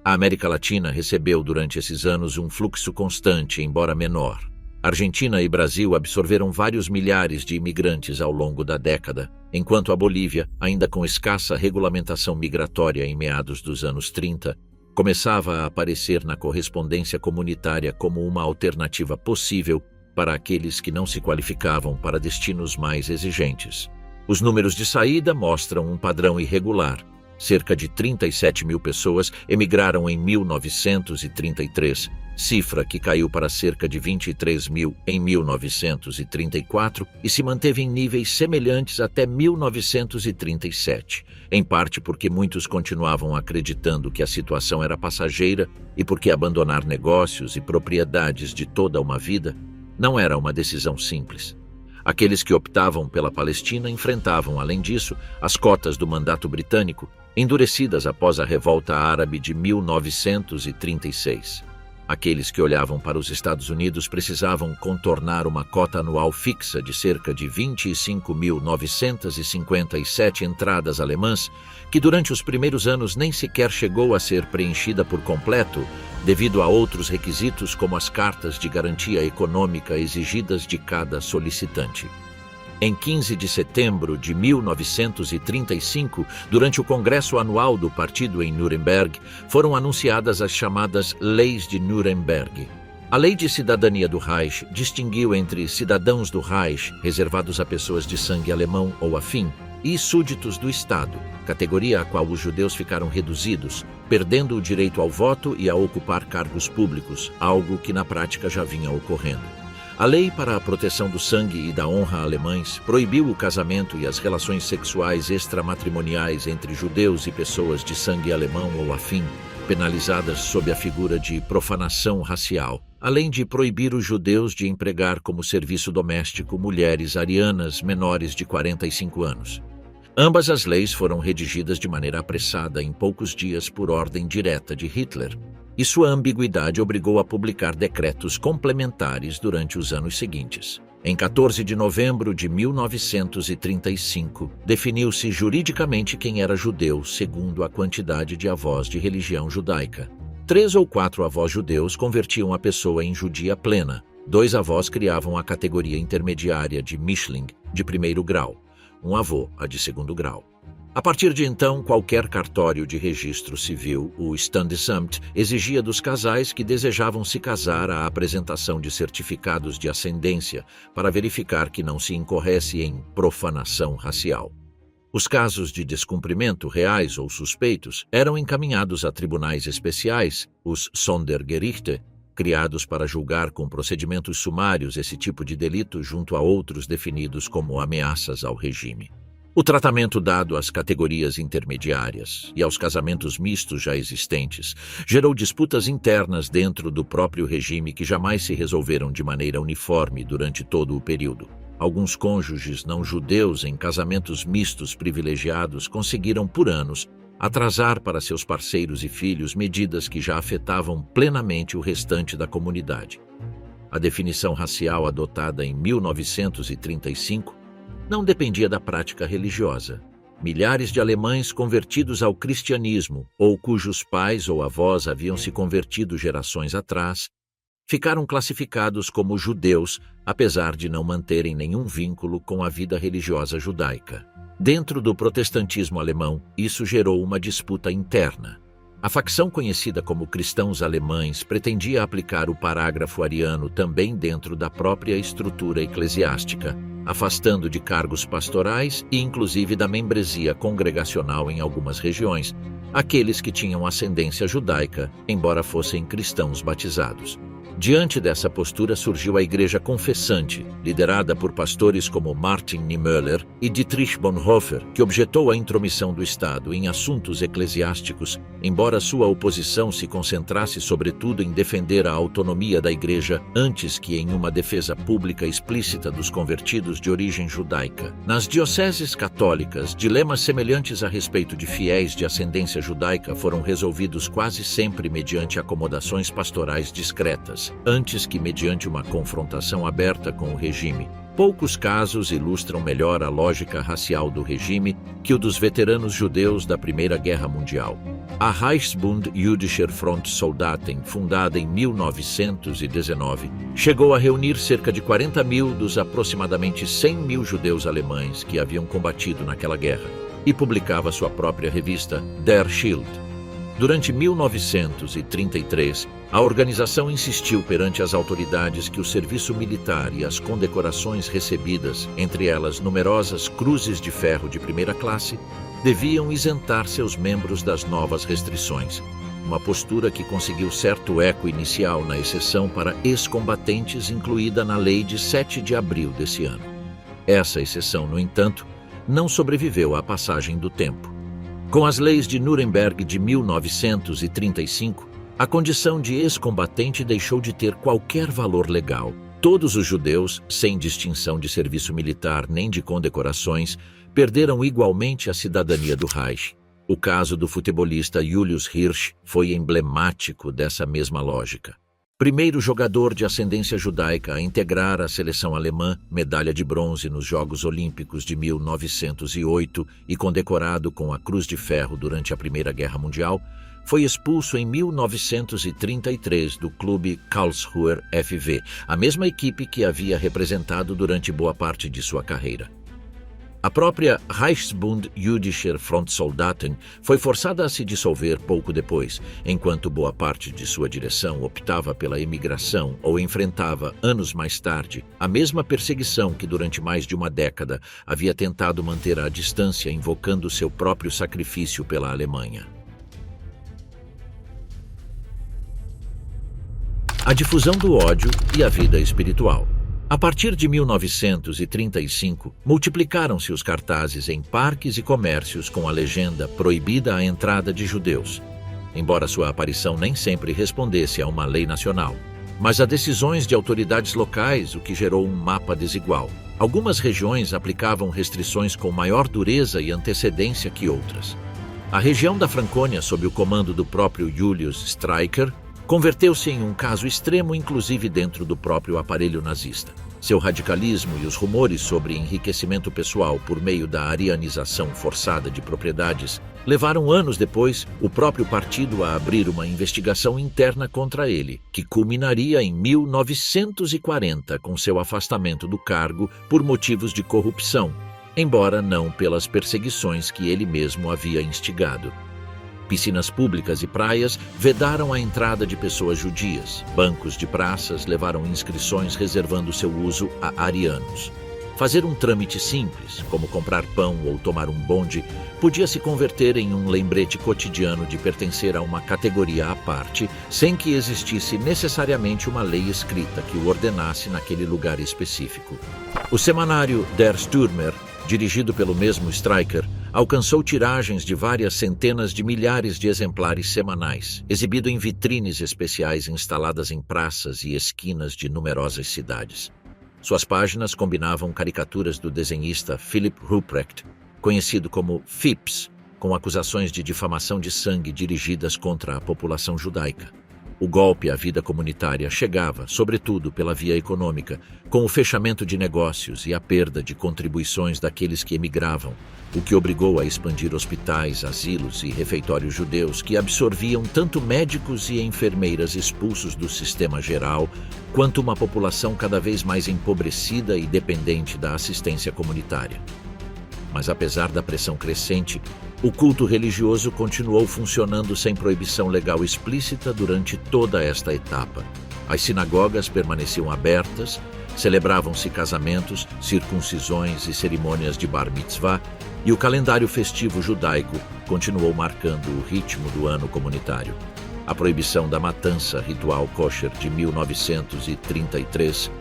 A América Latina recebeu durante esses anos um fluxo constante, embora menor. Argentina e Brasil absorveram vários milhares de imigrantes ao longo da década, enquanto a Bolívia, ainda com escassa regulamentação migratória em meados dos anos 30, começava a aparecer na correspondência comunitária como uma alternativa possível para aqueles que não se qualificavam para destinos mais exigentes. Os números de saída mostram um padrão irregular. Cerca de 37 mil pessoas emigraram em 1933, cifra que caiu para cerca de 23 mil em 1934 e se manteve em níveis semelhantes até 1937, em parte porque muitos continuavam acreditando que a situação era passageira e porque abandonar negócios e propriedades de toda uma vida não era uma decisão simples. Aqueles que optavam pela Palestina enfrentavam, além disso, as cotas do mandato britânico, endurecidas após a revolta árabe de 1936. Aqueles que olhavam para os Estados Unidos precisavam contornar uma cota anual fixa de cerca de 25.957 entradas alemãs, que durante os primeiros anos nem sequer chegou a ser preenchida por completo, devido a outros requisitos como as cartas de garantia econômica exigidas de cada solicitante. Em 15 de setembro de 1935, durante o Congresso Anual do Partido em Nuremberg, foram anunciadas as chamadas Leis de Nuremberg. A Lei de Cidadania do Reich distinguiu entre cidadãos do Reich, reservados a pessoas de sangue alemão ou afim, e súditos do Estado, categoria a qual os judeus ficaram reduzidos, perdendo o direito ao voto e a ocupar cargos públicos, algo que na prática já vinha ocorrendo. A Lei para a Proteção do Sangue e da Honra alemães proibiu o casamento e as relações sexuais extramatrimoniais entre judeus e pessoas de sangue alemão ou afim, penalizadas sob a figura de profanação racial, além de proibir os judeus de empregar como serviço doméstico mulheres arianas menores de 45 anos. Ambas as leis foram redigidas de maneira apressada em poucos dias por ordem direta de Hitler, e sua ambiguidade obrigou a publicar decretos complementares durante os anos seguintes. Em 14 de novembro de 1935, definiu-se juridicamente quem era judeu segundo a quantidade de avós de religião judaica. 3 ou 4 avós judeus convertiam a pessoa em judia plena. 2 avós criavam a categoria intermediária de Mischling, de primeiro grau. Um avô, a de segundo grau. A partir de então, qualquer cartório de registro civil, o Standesamt, exigia dos casais que desejavam se casar a apresentação de certificados de ascendência para verificar que não se incorresse em profanação racial. Os casos de descumprimento, reais ou suspeitos, eram encaminhados a tribunais especiais, os Sondergerichte, criados para julgar com procedimentos sumários esse tipo de delito junto a outros definidos como ameaças ao regime. O tratamento dado às categorias intermediárias e aos casamentos mistos já existentes gerou disputas internas dentro do próprio regime que jamais se resolveram de maneira uniforme durante todo o período. Alguns cônjuges não-judeus em casamentos mistos privilegiados conseguiram, por anos, atrasar para seus parceiros e filhos medidas que já afetavam plenamente o restante da comunidade. A definição racial adotada em 1935 não dependia da prática religiosa. Milhares de alemães convertidos ao cristianismo, ou cujos pais ou avós haviam se convertido gerações atrás, ficaram classificados como judeus, apesar de não manterem nenhum vínculo com a vida religiosa judaica. Dentro do protestantismo alemão, isso gerou uma disputa interna. A facção conhecida como cristãos alemães pretendia aplicar o parágrafo ariano também dentro da própria estrutura eclesiástica, afastando de cargos pastorais e inclusive da membresia congregacional em algumas regiões aqueles que tinham ascendência judaica, embora fossem cristãos batizados. Diante dessa postura surgiu a Igreja Confessante, liderada por pastores como Martin Niemöller e Dietrich Bonhoeffer, que objetou a intromissão do Estado em assuntos eclesiásticos, embora sua oposição se concentrasse sobretudo em defender a autonomia da Igreja antes que em uma defesa pública explícita dos convertidos de origem judaica. Nas dioceses católicas, dilemas semelhantes a respeito de fiéis de ascendência judaica foram resolvidos quase sempre mediante acomodações pastorais discretas, antes que mediante uma confrontação aberta com o regime. Poucos casos ilustram melhor a lógica racial do regime que o dos veteranos judeus da Primeira Guerra Mundial. A Reichsbund Jüdischer Frontsoldaten, fundada em 1919, chegou a reunir cerca de 40 mil dos aproximadamente 100 mil judeus alemães que haviam combatido naquela guerra e publicava sua própria revista Der Schild. Durante 1933, a organização insistiu perante as autoridades que o serviço militar e as condecorações recebidas, entre elas numerosas cruzes de ferro de primeira classe, deviam isentar seus membros das novas restrições, uma postura que conseguiu certo eco inicial na exceção para ex-combatentes incluída na lei de 7 de abril desse ano. Essa exceção, no entanto, não sobreviveu à passagem do tempo. Com as leis de Nuremberg de 1935, a condição de ex-combatente deixou de ter qualquer valor legal. Todos os judeus, sem distinção de serviço militar nem de condecorações, perderam igualmente a cidadania do Reich. O caso do futebolista Julius Hirsch foi emblemático dessa mesma lógica. Primeiro jogador de ascendência judaica a integrar a seleção alemã, medalha de bronze nos Jogos Olímpicos de 1908 e condecorado com a Cruz de Ferro durante a Primeira Guerra Mundial, foi expulso em 1933 do clube Karlsruher FV, a mesma equipe que havia representado durante boa parte de sua carreira. A própria Reichsbund Jüdischer Frontsoldaten foi forçada a se dissolver pouco depois, enquanto boa parte de sua direção optava pela emigração ou enfrentava, anos mais tarde, a mesma perseguição que durante mais de uma década havia tentado manter à distância invocando seu próprio sacrifício pela Alemanha. A difusão do ódio e a vida espiritual. A partir de 1935, multiplicaram-se os cartazes em parques e comércios com a legenda "Proibida a entrada de judeus", embora sua aparição nem sempre respondesse a uma lei nacional, mas a decisões de autoridades locais, o que gerou um mapa desigual. Algumas regiões aplicavam restrições com maior dureza e antecedência que outras. A região da Francônia, sob o comando do próprio Julius Streicher, converteu-se em um caso extremo, inclusive dentro do próprio aparelho nazista. Seu radicalismo e os rumores sobre enriquecimento pessoal por meio da arianização forçada de propriedades levaram anos depois o próprio partido a abrir uma investigação interna contra ele, que culminaria em 1940 com seu afastamento do cargo por motivos de corrupção, embora não pelas perseguições que ele mesmo havia instigado. Piscinas públicas e praias vedaram a entrada de pessoas judias. Bancos de praças levaram inscrições reservando seu uso a arianos. Fazer um trâmite simples, como comprar pão ou tomar um bonde, podia se converter em um lembrete cotidiano de pertencer a uma categoria à parte, sem que existisse necessariamente uma lei escrita que o ordenasse naquele lugar específico. O semanário Der Stürmer, dirigido pelo mesmo Streicher, alcançou tiragens de várias centenas de milhares de exemplares semanais, exibido em vitrines especiais instaladas em praças e esquinas de numerosas cidades. Suas páginas combinavam caricaturas do desenhista Philipp Ruprecht, conhecido como Phipps, com acusações de difamação de sangue dirigidas contra a população judaica. O golpe à vida comunitária chegava, sobretudo pela via econômica, com o fechamento de negócios e a perda de contribuições daqueles que emigravam, o que obrigou a expandir hospitais, asilos e refeitórios judeus que absorviam tanto médicos e enfermeiras expulsos do sistema geral, quanto uma população cada vez mais empobrecida e dependente da assistência comunitária. Mas apesar da pressão crescente, o culto religioso continuou funcionando sem proibição legal explícita durante toda esta etapa. As sinagogas permaneciam abertas, Celebravam-se casamentos, circuncisões e cerimônias de bar mitzvah, e o calendário festivo judaico continuou marcando o ritmo do ano comunitário. A proibição da matança ritual kosher de 1933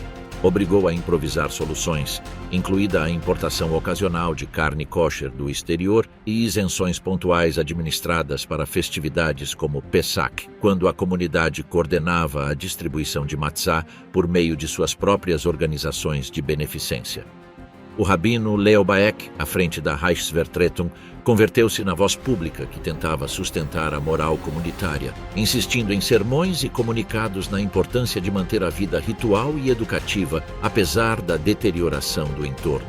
obrigou a improvisar soluções, incluída a importação ocasional de carne kosher do exterior e isenções pontuais administradas para festividades como Pesach, quando a comunidade coordenava a distribuição de matzá por meio de suas próprias organizações de beneficência. O rabino Leo Baek, à frente da Reichsvertretung, converteu-se na voz pública que tentava sustentar a moral comunitária, insistindo em sermões e comunicados na importância de manter a vida ritual e educativa, apesar da deterioração do entorno.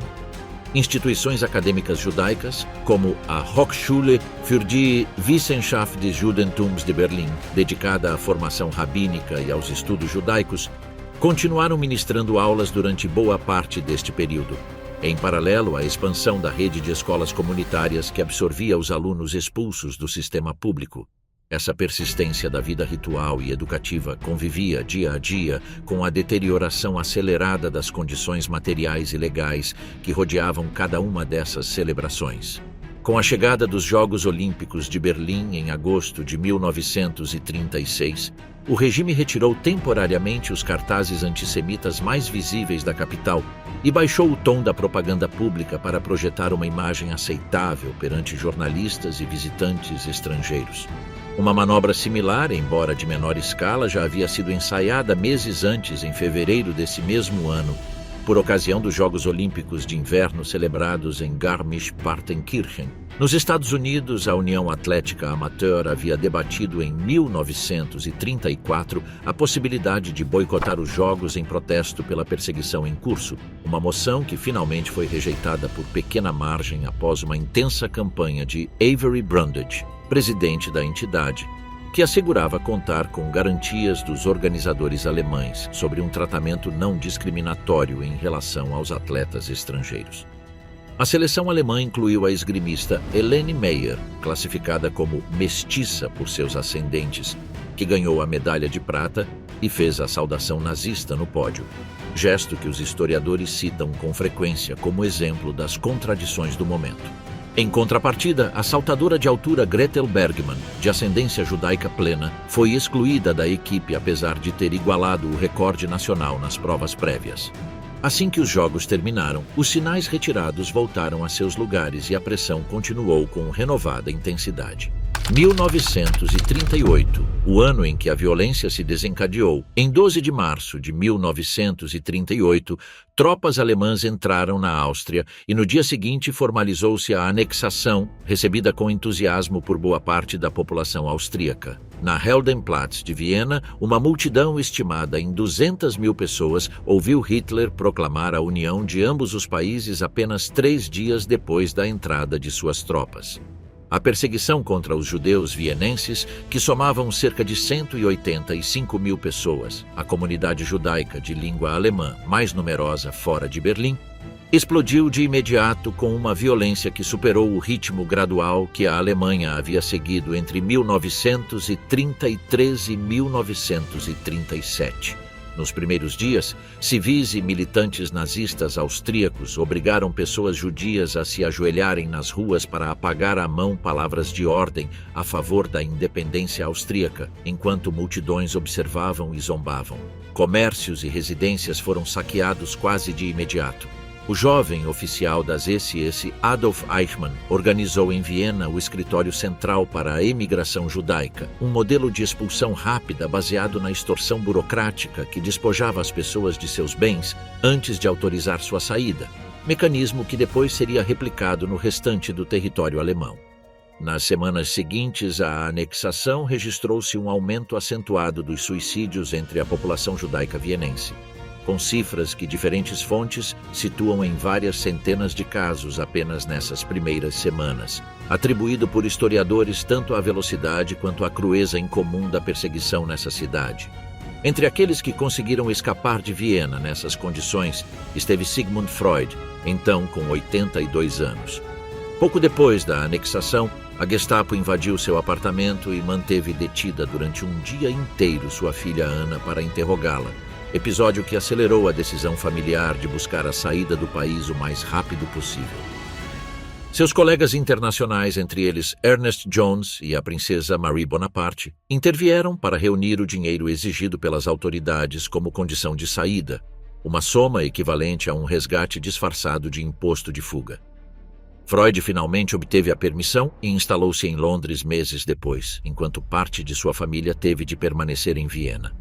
Instituições acadêmicas judaicas, como a Hochschule für die Wissenschaft des Judentums de Berlim, dedicada à formação rabínica e aos estudos judaicos, continuaram ministrando aulas durante boa parte deste período. Em paralelo à expansão da rede de escolas comunitárias que absorvia os alunos expulsos do sistema público, essa persistência da vida ritual e educativa convivia dia a dia com a deterioração acelerada das condições materiais e legais que rodeavam cada uma dessas celebrações. Com a chegada dos Jogos Olímpicos de Berlim em agosto de 1936, o regime retirou temporariamente os cartazes antissemitas mais visíveis da capital e baixou o tom da propaganda pública para projetar uma imagem aceitável perante jornalistas e visitantes estrangeiros. Uma manobra similar, embora de menor escala, já havia sido ensaiada meses antes, em fevereiro desse mesmo ano, por ocasião dos Jogos Olímpicos de Inverno celebrados em Garmisch-Partenkirchen. Nos Estados Unidos, a União Atlética Amateur havia debatido em 1934 a possibilidade de boicotar os Jogos em protesto pela perseguição em curso, uma moção que finalmente foi rejeitada por pequena margem após uma intensa campanha de Avery Brundage, presidente da entidade, que assegurava contar com garantias dos organizadores alemães sobre um tratamento não discriminatório em relação aos atletas estrangeiros. A seleção alemã incluiu a esgrimista Helene Meyer, classificada como mestiça por seus ascendentes, que ganhou a medalha de prata e fez a saudação nazista no pódio, gesto que os historiadores citam com frequência como exemplo das contradições do momento. Em contrapartida, a saltadora de altura Gretel Bergmann, de ascendência judaica plena, foi excluída da equipe apesar de ter igualado o recorde nacional nas provas prévias. Assim que os jogos terminaram, os sinais retirados voltaram a seus lugares e a pressão continuou com renovada intensidade. 1938, o ano em que a violência se desencadeou. Em 12 de março de 1938, tropas alemãs entraram na Áustria e no dia seguinte formalizou-se a anexação, recebida com entusiasmo por boa parte da população austríaca. Na Heldenplatz de Viena, uma multidão estimada em 200.000 pessoas ouviu Hitler proclamar a união de ambos os países apenas 3 dias depois da entrada de suas tropas. A perseguição contra os judeus vienenses, que somavam cerca de 185.000 pessoas, a comunidade judaica de língua alemã mais numerosa fora de Berlim, explodiu de imediato com uma violência que superou o ritmo gradual que a Alemanha havia seguido entre 1933 e 1937. Nos primeiros dias, civis e militantes nazistas austríacos obrigaram pessoas judias a se ajoelharem nas ruas para apagar à mão palavras de ordem a favor da independência austríaca, enquanto multidões observavam e zombavam. Comércios e residências foram saqueados quase de imediato. O jovem oficial das SS, Adolf Eichmann, organizou em Viena o escritório central para a emigração judaica, um modelo de expulsão rápida baseado na extorsão burocrática que despojava as pessoas de seus bens antes de autorizar sua saída, mecanismo que depois seria replicado no restante do território alemão. Nas semanas seguintes à anexação, registrou-se um aumento acentuado dos suicídios entre a população judaica vienense, com cifras que diferentes fontes situam em várias centenas de casos apenas nessas primeiras semanas, atribuído por historiadores tanto à velocidade quanto à crueza incomum da perseguição nessa cidade. Entre aqueles que conseguiram escapar de Viena nessas condições esteve Sigmund Freud, então com 82 anos. Pouco depois da anexação, a Gestapo invadiu seu apartamento e manteve detida durante um dia inteiro sua filha Ana para interrogá-la, episódio que acelerou a decisão familiar de buscar a saída do país o mais rápido possível. Seus colegas internacionais, entre eles Ernest Jones e a princesa Marie Bonaparte, intervieram para reunir o dinheiro exigido pelas autoridades como condição de saída, uma soma equivalente a um resgate disfarçado de imposto de fuga. Freud finalmente obteve a permissão e instalou-se em Londres meses depois, enquanto parte de sua família teve de permanecer em Viena.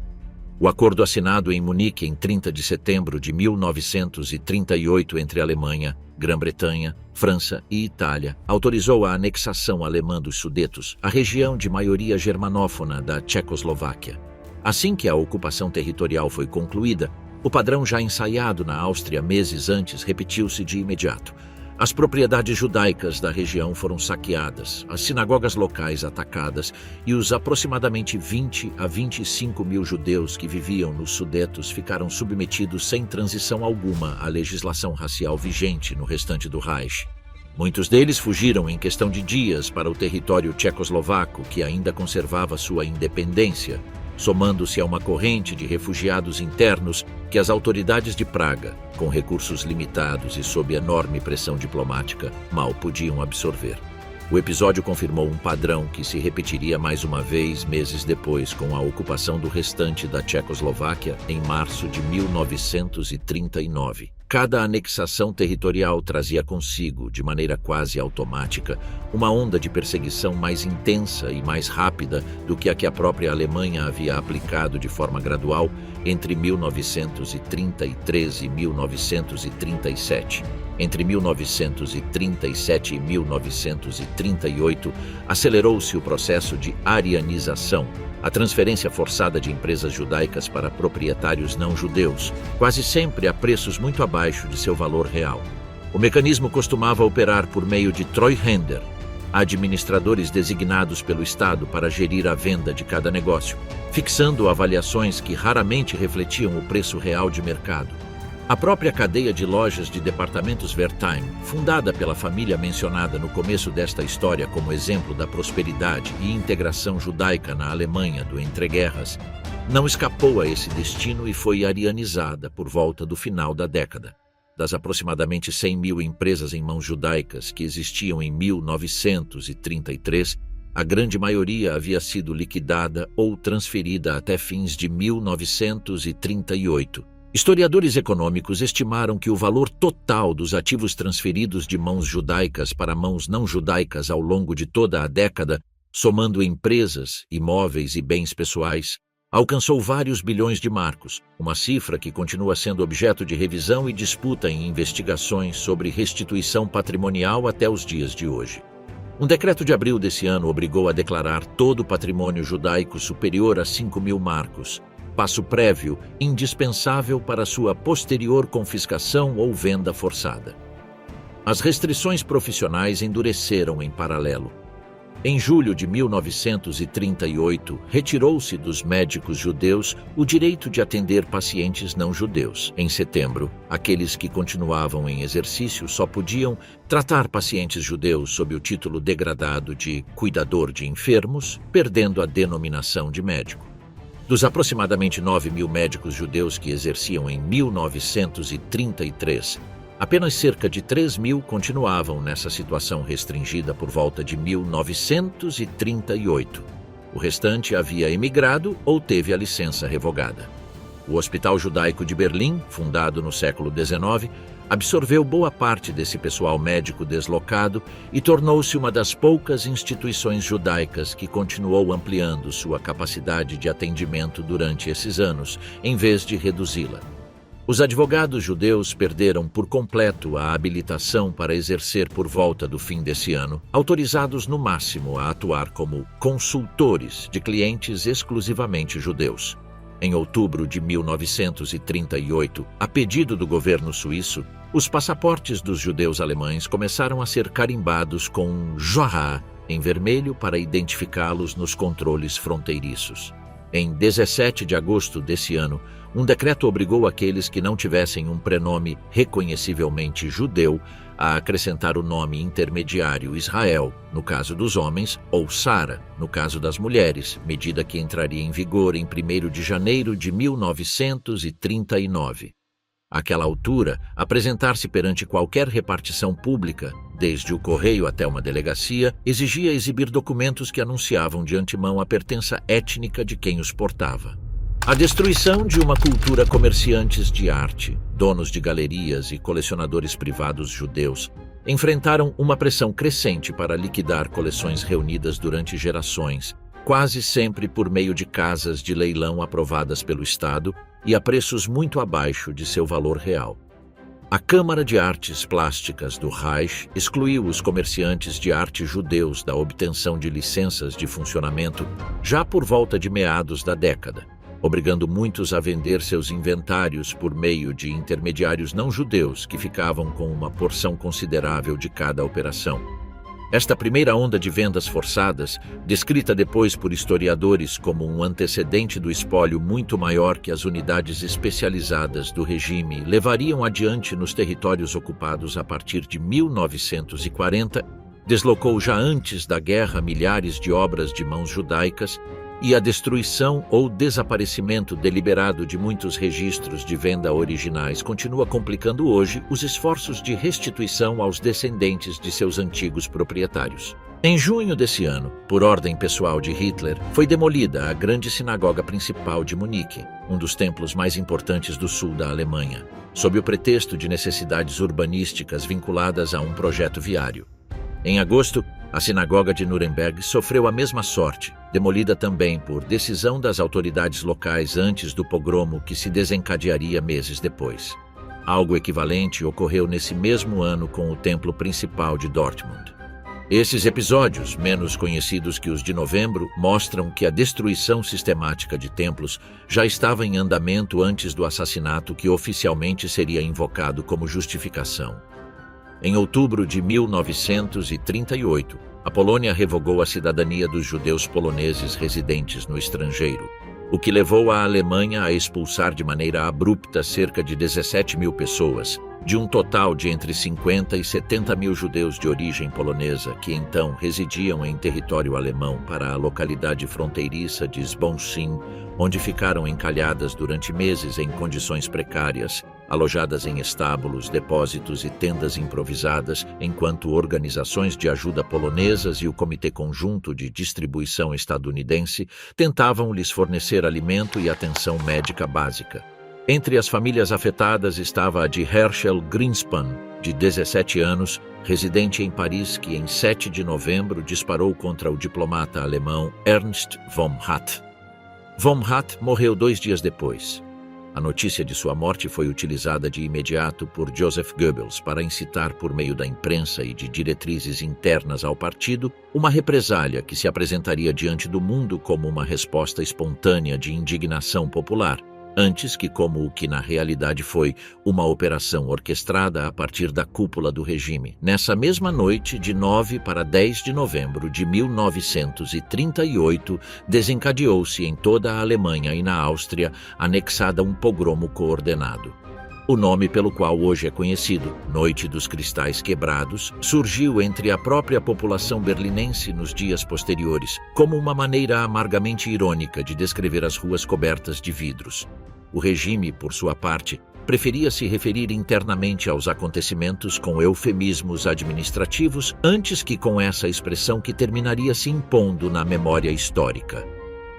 O acordo assinado em Munique em 30 de setembro de 1938 entre Alemanha, Grã-Bretanha, França e Itália autorizou a anexação alemã dos Sudetos, a região de maioria germanófona da Tchecoslováquia. Assim que a ocupação territorial foi concluída, o padrão já ensaiado na Áustria meses antes repetiu-se de imediato. As propriedades judaicas da região foram saqueadas, as sinagogas locais atacadas e os aproximadamente 20 a 25 mil judeus que viviam nos Sudetos ficaram submetidos sem transição alguma à legislação racial vigente no restante do Reich. Muitos deles fugiram em questão de dias para o território tchecoslovaco, que ainda conservava sua independência, somando-se a uma corrente de refugiados internos que as autoridades de Praga, com recursos limitados e sob enorme pressão diplomática, mal podiam absorver. O episódio confirmou um padrão que se repetiria mais uma vez meses depois com a ocupação do restante da Tchecoslováquia em março de 1939. Cada anexação territorial trazia consigo, de maneira quase automática, uma onda de perseguição mais intensa e mais rápida do que a própria Alemanha havia aplicado de forma gradual entre 1933 e 1937. Entre 1937 e 1938, acelerou-se o processo de arianização, a transferência forçada de empresas judaicas para proprietários não-judeus, quase sempre a preços muito abaixo de seu valor real. O mecanismo costumava operar por meio de Treuhänder, administradores designados pelo Estado para gerir a venda de cada negócio, fixando avaliações que raramente refletiam o preço real de mercado. A própria cadeia de lojas de departamentos Wertheim, fundada pela família mencionada no começo desta história como exemplo da prosperidade e integração judaica na Alemanha do entreguerras, não escapou a esse destino e foi arianizada por volta do final da década. Das aproximadamente 100 mil empresas em mãos judaicas que existiam em 1933, a grande maioria havia sido liquidada ou transferida até fins de 1938. Historiadores econômicos estimaram que o valor total dos ativos transferidos de mãos judaicas para mãos não judaicas ao longo de toda a década, somando empresas, imóveis e bens pessoais, alcançou vários bilhões de marcos, uma cifra que continua sendo objeto de revisão e disputa em investigações sobre restituição patrimonial até os dias de hoje. Um decreto de abril desse ano obrigou a declarar todo o patrimônio judaico superior a 5 mil marcos, passo prévio indispensável para sua posterior confiscação ou venda forçada. As restrições profissionais endureceram em paralelo. Em julho de 1938, retirou-se dos médicos judeus o direito de atender pacientes não judeus. Em setembro, aqueles que continuavam em exercício só podiam tratar pacientes judeus sob o título degradado de cuidador de enfermos, perdendo a denominação de médico. Dos aproximadamente 9 mil médicos judeus que exerciam em 1933, apenas cerca de 3 mil continuavam nessa situação restringida por volta de 1938. O restante havia emigrado ou teve a licença revogada. O Hospital Judaico de Berlim, fundado no século XIX, absorveu boa parte desse pessoal médico deslocado e tornou-se uma das poucas instituições judaicas que continuou ampliando sua capacidade de atendimento durante esses anos, em vez de reduzi-la. Os advogados judeus perderam por completo a habilitação para exercer por volta do fim desse ano, autorizados no máximo a atuar como consultores de clientes exclusivamente judeus. Em outubro de 1938, a pedido do governo suíço, os passaportes dos judeus alemães começaram a ser carimbados com Joah em vermelho para identificá-los nos controles fronteiriços. Em 17 de agosto desse ano, um decreto obrigou aqueles que não tivessem um prenome reconhecivelmente judeu a acrescentar o nome intermediário Israel, no caso dos homens, ou Sara, no caso das mulheres, medida que entraria em vigor em 1º de janeiro de 1939. Àquela altura, apresentar-se perante qualquer repartição pública, desde o correio até uma delegacia, exigia exibir documentos que anunciavam de antemão a pertença étnica de quem os portava. A destruição de uma cultura comerciantes de arte, donos de galerias e colecionadores privados judeus, enfrentaram uma pressão crescente para liquidar coleções reunidas durante gerações, quase sempre por meio de casas de leilão aprovadas pelo Estado e a preços muito abaixo de seu valor real. A Câmara de Artes Plásticas do Reich excluiu os comerciantes de arte judeus da obtenção de licenças de funcionamento já por volta de meados da década, obrigando muitos a vender seus inventários por meio de intermediários não judeus que ficavam com uma porção considerável de cada operação. Esta primeira onda de vendas forçadas, descrita depois por historiadores como um antecedente do espólio muito maior que as unidades especializadas do regime levariam adiante nos territórios ocupados a partir de 1940, deslocou já antes da guerra milhares de obras de mãos judaicas e a destruição ou desaparecimento deliberado de muitos registros de venda originais continua complicando hoje os esforços de restituição aos descendentes de seus antigos proprietários. Em junho desse ano, por ordem pessoal de Hitler, foi demolida a grande sinagoga principal de Munique, um dos templos mais importantes do sul da Alemanha, sob o pretexto de necessidades urbanísticas vinculadas a um projeto viário. Em agosto, a sinagoga de Nuremberg sofreu a mesma sorte, demolida também por decisão das autoridades locais antes do pogromo que se desencadearia meses depois. Algo equivalente ocorreu nesse mesmo ano com o templo principal de Dortmund. Esses episódios, menos conhecidos que os de novembro, mostram que a destruição sistemática de templos já estava em andamento antes do assassinato que oficialmente seria invocado como justificação. Em outubro de 1938, a Polônia revogou a cidadania dos judeus poloneses residentes no estrangeiro, o que levou a Alemanha a expulsar de maneira abrupta cerca de 17 mil pessoas, de um total de entre 50 e 70 mil judeus de origem polonesa que então residiam em território alemão para a localidade fronteiriça de Sbonsin, onde ficaram encalhadas durante meses em condições precárias, alojadas em estábulos, depósitos e tendas improvisadas, enquanto organizações de ajuda polonesas e o Comitê Conjunto de Distribuição estadunidense tentavam lhes fornecer alimento e atenção médica básica. Entre as famílias afetadas estava a de Herschel Greenspan, de 17 anos, residente em Paris, que em 7 de novembro disparou contra o diplomata alemão Ernst von Hatt. Von Hatt morreu 2 dias depois. A notícia de sua morte foi utilizada de imediato por Joseph Goebbels para incitar por meio da imprensa e de diretrizes internas ao partido uma represália que se apresentaria diante do mundo como uma resposta espontânea de indignação popular, antes que como o que na realidade foi uma operação orquestrada a partir da cúpula do regime. Nessa mesma noite, de 9 para 10 de novembro de 1938, desencadeou-se em toda a Alemanha e na Áustria anexada um pogromo coordenado. O nome pelo qual hoje é conhecido, Noite dos Cristais Quebrados, surgiu entre a própria população berlinense nos dias posteriores, como uma maneira amargamente irônica de descrever as ruas cobertas de vidros. O regime, por sua parte, preferia se referir internamente aos acontecimentos com eufemismos administrativos antes que com essa expressão que terminaria se impondo na memória histórica.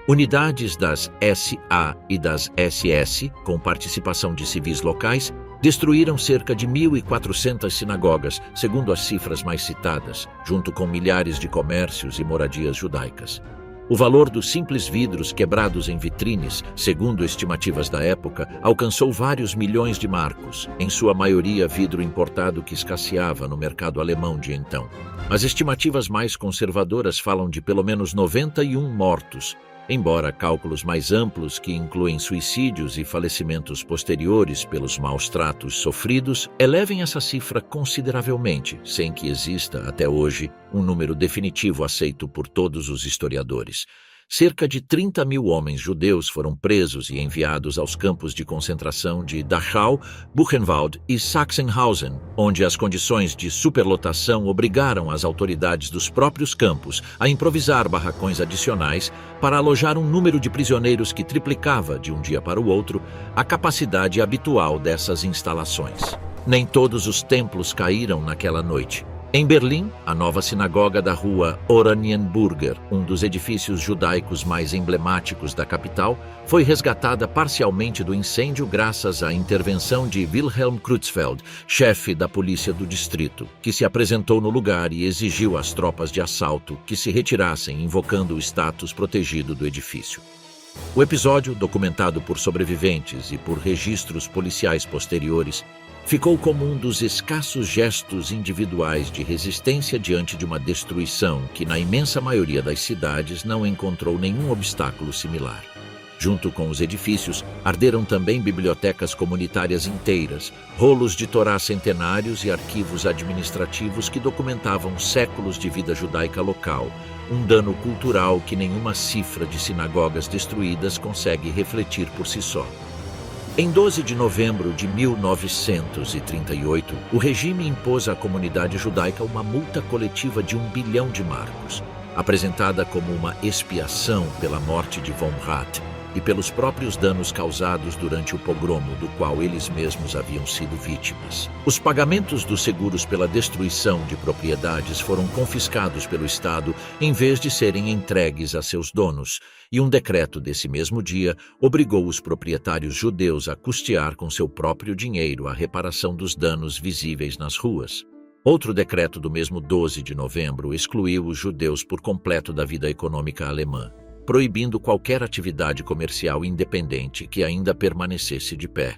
Unidades das SA e das SS, com participação de civis locais, destruíram cerca de 1.400 sinagogas, segundo as cifras mais citadas, junto com milhares de comércios e moradias judaicas. O valor dos simples vidros quebrados em vitrines, segundo estimativas da época, alcançou vários milhões de marcos, em sua maioria vidro importado que escasseava no mercado alemão de então. As estimativas mais conservadoras falam de pelo menos 91 mortos, embora cálculos mais amplos, que incluem suicídios e falecimentos posteriores pelos maus tratos sofridos, elevem essa cifra consideravelmente, sem que exista, até hoje, um número definitivo aceito por todos os historiadores. cerca de 30 mil homens judeus foram presos e enviados aos campos de concentração de Dachau, Buchenwald e Sachsenhausen, onde as condições de superlotação obrigaram as autoridades dos próprios campos a improvisar barracões adicionais para alojar um número de prisioneiros que triplicava, de um dia para o outro, a capacidade habitual dessas instalações. Nem todos os templos caíram naquela noite. Em Berlim, a nova sinagoga da rua Oranienburger, um dos edifícios judaicos mais emblemáticos da capital, foi resgatada parcialmente do incêndio graças à intervenção de Wilhelm Creutzfeldt, chefe da polícia do distrito, que se apresentou no lugar e exigiu às tropas de assalto que se retirassem, invocando o status protegido do edifício. O episódio, documentado por sobreviventes e por registros policiais posteriores, ficou como um dos escassos gestos individuais de resistência diante de uma destruição que, na imensa maioria das cidades, não encontrou nenhum obstáculo similar. Junto com os edifícios, arderam também bibliotecas comunitárias inteiras, rolos de Torá centenários e arquivos administrativos que documentavam séculos de vida judaica local, um dano cultural que nenhuma cifra de sinagogas destruídas consegue refletir por si só. Em 12 de novembro de 1938, o regime impôs à comunidade judaica uma multa coletiva de 1 bilhão de marcos, apresentada como uma expiação pela morte de von Rath e pelos próprios danos causados durante o pogromo do qual eles mesmos haviam sido vítimas. Os pagamentos dos seguros pela destruição de propriedades foram confiscados pelo Estado em vez de serem entregues a seus donos, e um decreto desse mesmo dia obrigou os proprietários judeus a custear com seu próprio dinheiro a reparação dos danos visíveis nas ruas. Outro decreto do mesmo 12 de novembro excluiu os judeus por completo da vida econômica alemã, proibindo qualquer atividade comercial independente que ainda permanecesse de pé.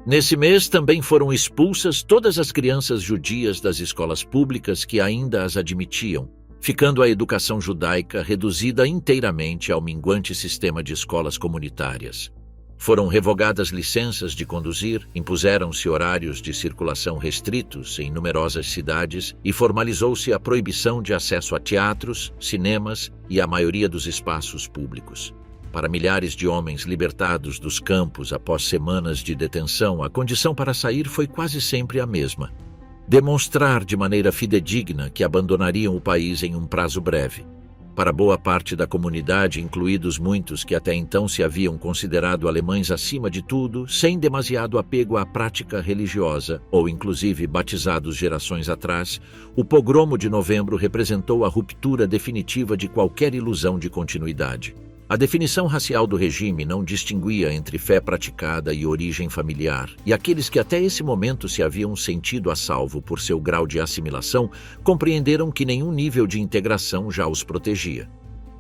Nesse mês também foram expulsas todas as crianças judias das escolas públicas que ainda as admitiam, ficando a educação judaica reduzida inteiramente ao minguante sistema de escolas comunitárias. Foram revogadas licenças de conduzir, impuseram-se horários de circulação restritos em numerosas cidades e formalizou-se a proibição de acesso a teatros, cinemas e a maioria dos espaços públicos. Para milhares de homens libertados dos campos após semanas de detenção, a condição para sair foi quase sempre a mesma: demonstrar de maneira fidedigna que abandonariam o país em um prazo breve. Para boa parte da comunidade, incluídos muitos que até então se haviam considerado alemães acima de tudo, sem demasiado apego à prática religiosa, ou inclusive batizados gerações atrás, o pogromo de novembro representou a ruptura definitiva de qualquer ilusão de continuidade. A definição racial do regime não distinguia entre fé praticada e origem familiar, e aqueles que até esse momento se haviam sentido a salvo por seu grau de assimilação compreenderam que nenhum nível de integração já os protegia.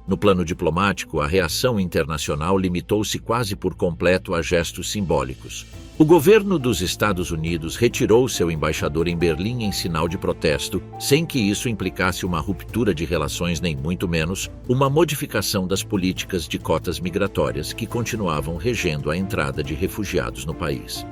No plano diplomático, a reação internacional limitou-se quase por completo a gestos simbólicos. O governo dos Estados Unidos retirou seu embaixador em Berlim em sinal de protesto, sem que isso implicasse uma ruptura de relações nem muito menos uma modificação das políticas de cotas migratórias que continuavam regendo a entrada de refugiados no país.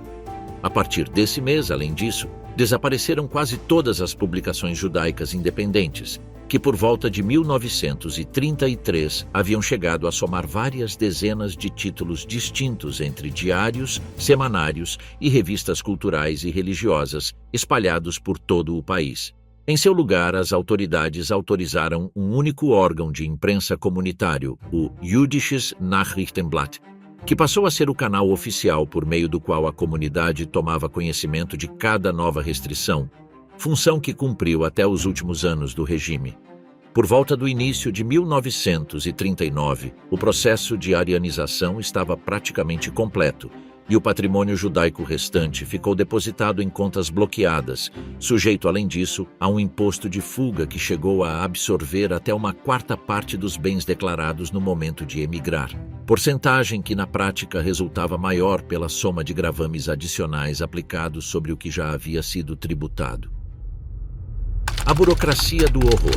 A partir desse mês, além disso, desapareceram quase todas as publicações judaicas independentes, que por volta de 1933 haviam chegado a somar várias dezenas de títulos distintos entre diários, semanários e revistas culturais e religiosas espalhados por todo o país. Em seu lugar, as autoridades autorizaram um único órgão de imprensa comunitário, o Jüdisches Nachrichtenblatt, que passou a ser o canal oficial por meio do qual a comunidade tomava conhecimento de cada nova restrição, função que cumpriu até os últimos anos do regime. Por volta do início de 1939, o processo de arianização estava praticamente completo e o patrimônio judaico restante ficou depositado em contas bloqueadas, sujeito, além disso, a um imposto de fuga que chegou a absorver até uma quarta parte dos bens declarados no momento de emigrar, porcentagem que na prática resultava maior pela soma de gravames adicionais aplicados sobre o que já havia sido tributado. A burocracia do horror.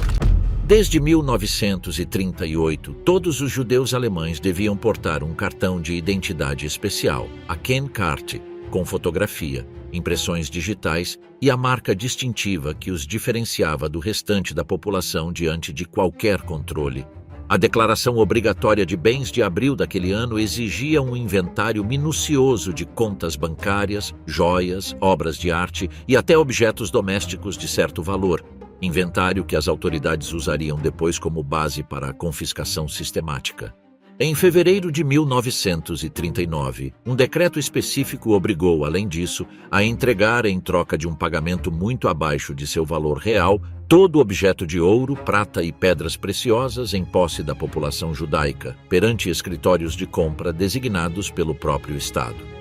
Desde 1938, todos os judeus alemães deviam portar um cartão de identidade especial, a Kennkarte, com fotografia, impressões digitais e a marca distintiva que os diferenciava do restante da população diante de qualquer controle. A declaração obrigatória de bens de abril daquele ano exigia um inventário minucioso de contas bancárias, joias, obras de arte e até objetos domésticos de certo valor, inventário que as autoridades usariam depois como base para a confiscação sistemática. Em fevereiro de 1939, um decreto específico obrigou, além disso, a entregar, em troca de um pagamento muito abaixo de seu valor real, todo objeto de ouro, prata e pedras preciosas em posse da população judaica, perante escritórios de compra designados pelo próprio Estado.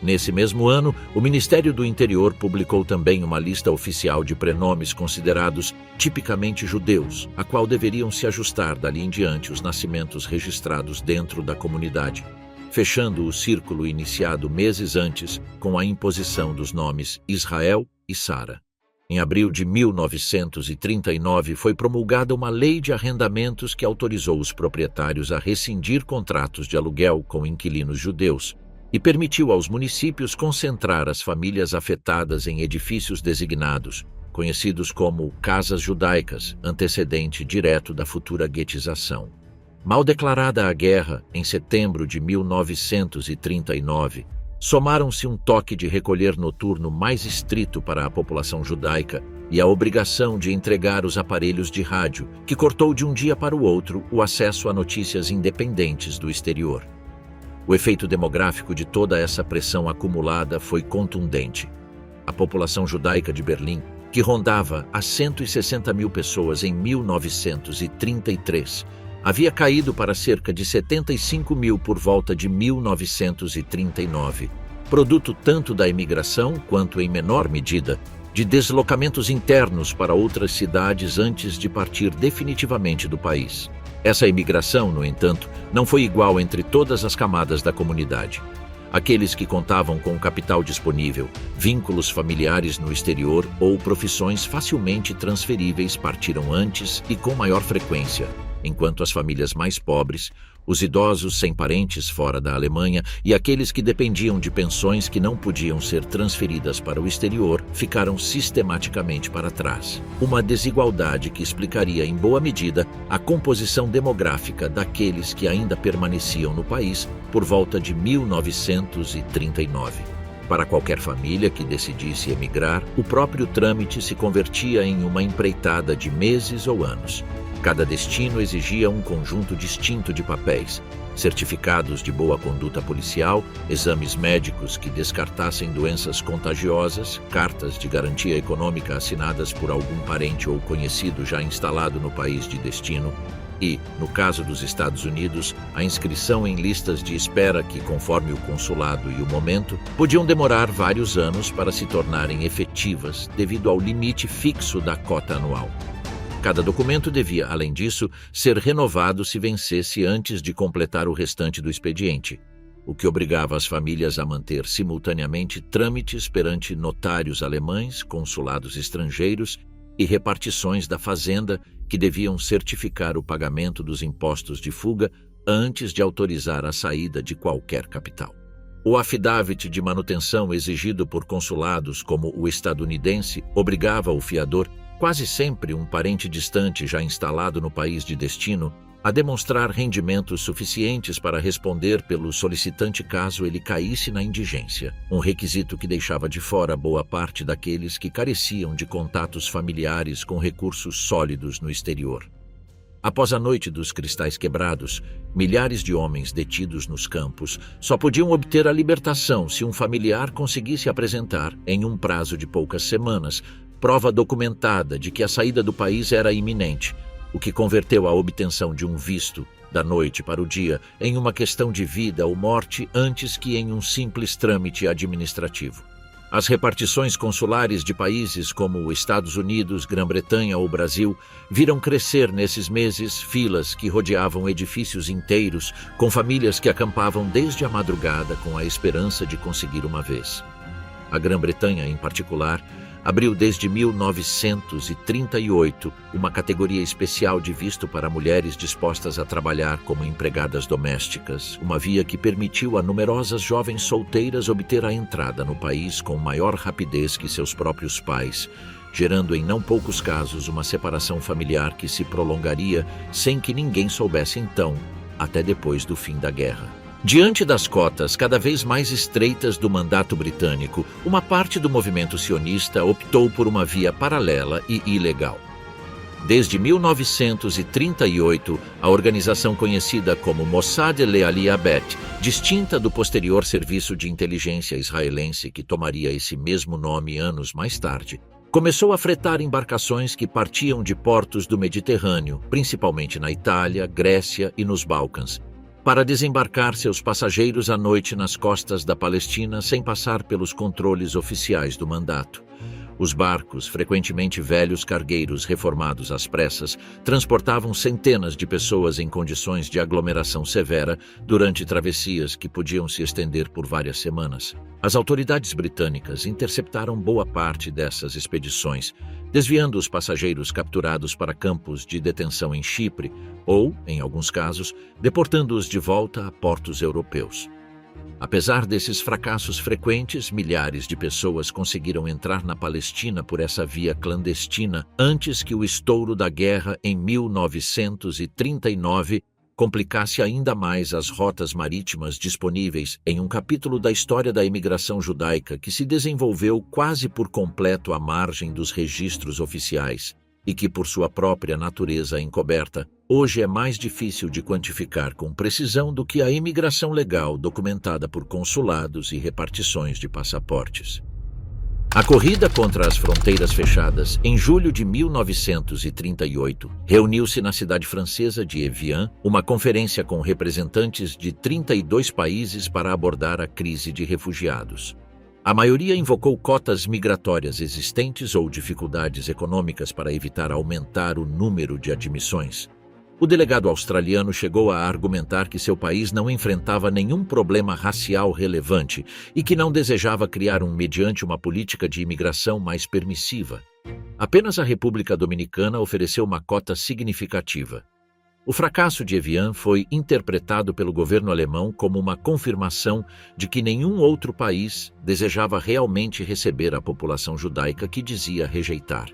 Nesse mesmo ano, o Ministério do Interior publicou também uma lista oficial de prenomes considerados tipicamente judeus, a qual deveriam se ajustar dali em diante os nascimentos registrados dentro da comunidade, fechando o círculo iniciado meses antes com a imposição dos nomes Israel e Sara. Em abril de 1939 foi promulgada uma lei de arrendamentos que autorizou os proprietários a rescindir contratos de aluguel com inquilinos judeus, e permitiu aos municípios concentrar as famílias afetadas em edifícios designados, conhecidos como casas judaicas, antecedente direto da futura guetização. Mal declarada a guerra, em setembro de 1939, somaram-se um toque de recolher noturno mais estrito para a população judaica e a obrigação de entregar os aparelhos de rádio, que cortou de um dia para o outro o acesso a notícias independentes do exterior. O efeito demográfico de toda essa pressão acumulada foi contundente. A população judaica de Berlim, que rondava a 160 mil pessoas em 1933, havia caído para cerca de 75 mil por volta de 1939, produto tanto da imigração quanto, em menor medida, de deslocamentos internos para outras cidades antes de partir definitivamente do país. Essa imigração, no entanto, não foi igual entre todas as camadas da comunidade. Aqueles que contavam com capital disponível, vínculos familiares no exterior ou profissões facilmente transferíveis partiram antes e com maior frequência, enquanto as famílias mais pobres, os idosos sem parentes fora da Alemanha e aqueles que dependiam de pensões que não podiam ser transferidas para o exterior ficaram sistematicamente para trás. Uma desigualdade que explicaria em boa medida a composição demográfica daqueles que ainda permaneciam no país por volta de 1939. Para qualquer família que decidisse emigrar, o próprio trâmite se convertia em uma empreitada de meses ou anos. Cada destino exigia um conjunto distinto de papéis, certificados de boa conduta policial, exames médicos que descartassem doenças contagiosas, cartas de garantia econômica assinadas por algum parente ou conhecido já instalado no país de destino e, no caso dos Estados Unidos, a inscrição em listas de espera que, conforme o consulado e o momento, podiam demorar vários anos para se tornarem efetivas devido ao limite fixo da cota anual. Cada documento devia, além disso, ser renovado se vencesse antes de completar o restante do expediente, o que obrigava as famílias a manter simultaneamente trâmites perante notários alemães, consulados estrangeiros e repartições da fazenda que deviam certificar o pagamento dos impostos de fuga antes de autorizar a saída de qualquer capital. O affidavit de manutenção exigido por consulados como o estadunidense obrigava o fiador, quase sempre um parente distante já instalado no país de destino, a demonstrar rendimentos suficientes para responder pelo solicitante caso ele caísse na indigência, um requisito que deixava de fora boa parte daqueles que careciam de contatos familiares com recursos sólidos no exterior. Após a noite dos cristais quebrados, milhares de homens detidos nos campos só podiam obter a libertação se um familiar conseguisse apresentar, em um prazo de poucas semanas, prova documentada de que a saída do país era iminente, o que converteu a obtenção de um visto, da noite para o dia, em uma questão de vida ou morte antes que em um simples trâmite administrativo. As repartições consulares de países como os Estados Unidos, Grã-Bretanha ou Brasil viram crescer nesses meses filas que rodeavam edifícios inteiros, com famílias que acampavam desde a madrugada com a esperança de conseguir uma vez. A Grã-Bretanha, em particular, abriu desde 1938 uma categoria especial de visto para mulheres dispostas a trabalhar como empregadas domésticas, uma via que permitiu a numerosas jovens solteiras obter a entrada no país com maior rapidez que seus próprios pais, gerando em não poucos casos uma separação familiar que se prolongaria sem que ninguém soubesse então, até depois do fim da guerra. Diante das cotas cada vez mais estreitas do mandato britânico, uma parte do movimento sionista optou por uma via paralela e ilegal. Desde 1938, a organização conhecida como Mossad el-Aliyah, distinta do posterior serviço de inteligência israelense que tomaria esse mesmo nome anos mais tarde, começou a fretar embarcações que partiam de portos do Mediterrâneo, principalmente na Itália, Grécia e nos Balcãs, para desembarcar seus passageiros à noite nas costas da Palestina sem passar pelos controles oficiais do mandato. Os barcos, frequentemente velhos cargueiros reformados às pressas, transportavam centenas de pessoas em condições de aglomeração severa durante travessias que podiam se estender por várias semanas. As autoridades britânicas interceptaram boa parte dessas expedições, desviando os passageiros capturados para campos de detenção em Chipre ou, em alguns casos, deportando-os de volta a portos europeus. Apesar desses fracassos frequentes, milhares de pessoas conseguiram entrar na Palestina por essa via clandestina antes que o estouro da guerra em 1939 complicasse ainda mais as rotas marítimas disponíveis em um capítulo da história da imigração judaica que se desenvolveu quase por completo à margem dos registros oficiais e que, por sua própria natureza encoberta, hoje é mais difícil de quantificar com precisão do que a imigração legal documentada por consulados e repartições de passaportes. A corrida contra as fronteiras fechadas, em julho de 1938, reuniu-se na cidade francesa de Evian uma conferência com representantes de 32 países para abordar a crise de refugiados. A maioria invocou cotas migratórias existentes ou dificuldades econômicas para evitar aumentar o número de admissões. O delegado australiano chegou a argumentar que seu país não enfrentava nenhum problema racial relevante e que não desejava criar mediante uma política de imigração mais permissiva. Apenas a República Dominicana ofereceu uma cota significativa. O fracasso de Evian foi interpretado pelo governo alemão como uma confirmação de que nenhum outro país desejava realmente receber a população judaica que dizia rejeitar.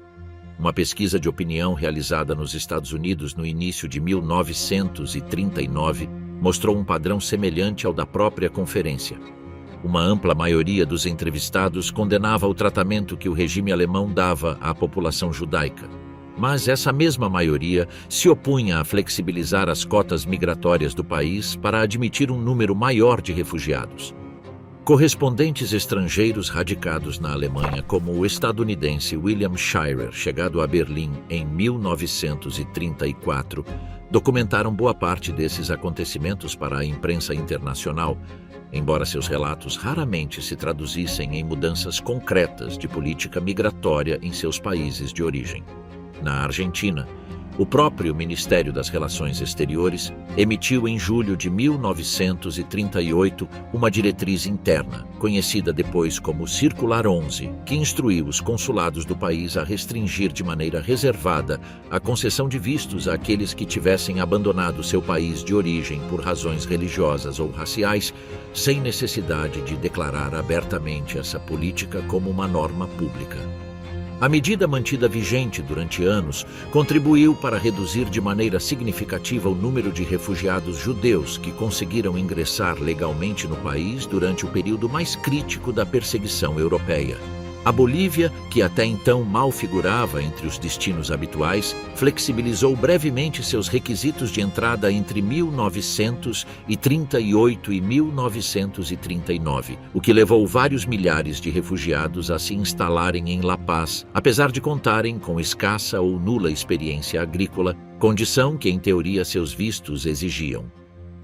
Uma pesquisa de opinião realizada nos Estados Unidos no início de 1939 mostrou um padrão semelhante ao da própria conferência. Uma ampla maioria dos entrevistados condenava o tratamento que o regime alemão dava à população judaica. Mas essa mesma maioria se opunha a flexibilizar as cotas migratórias do país para admitir um número maior de refugiados. Correspondentes estrangeiros radicados na Alemanha, como o estadunidense William Shirer, chegado a Berlim em 1934, documentaram boa parte desses acontecimentos para a imprensa internacional, embora seus relatos raramente se traduzissem em mudanças concretas de política migratória em seus países de origem. Na Argentina, o próprio Ministério das Relações Exteriores emitiu em julho de 1938 uma diretriz interna, conhecida depois como Circular 11, que instruiu os consulados do país a restringir de maneira reservada a concessão de vistos àqueles que tivessem abandonado seu país de origem por razões religiosas ou raciais, sem necessidade de declarar abertamente essa política como uma norma pública. A medida mantida vigente durante anos contribuiu para reduzir de maneira significativa o número de refugiados judeus que conseguiram ingressar legalmente no país durante o período mais crítico da perseguição europeia. A Bolívia, que até então mal figurava entre os destinos habituais, flexibilizou brevemente seus requisitos de entrada entre 1938 e 1939, o que levou vários milhares de refugiados a se instalarem em La Paz, apesar de contarem com escassa ou nula experiência agrícola, condição que, em teoria, seus vistos exigiam.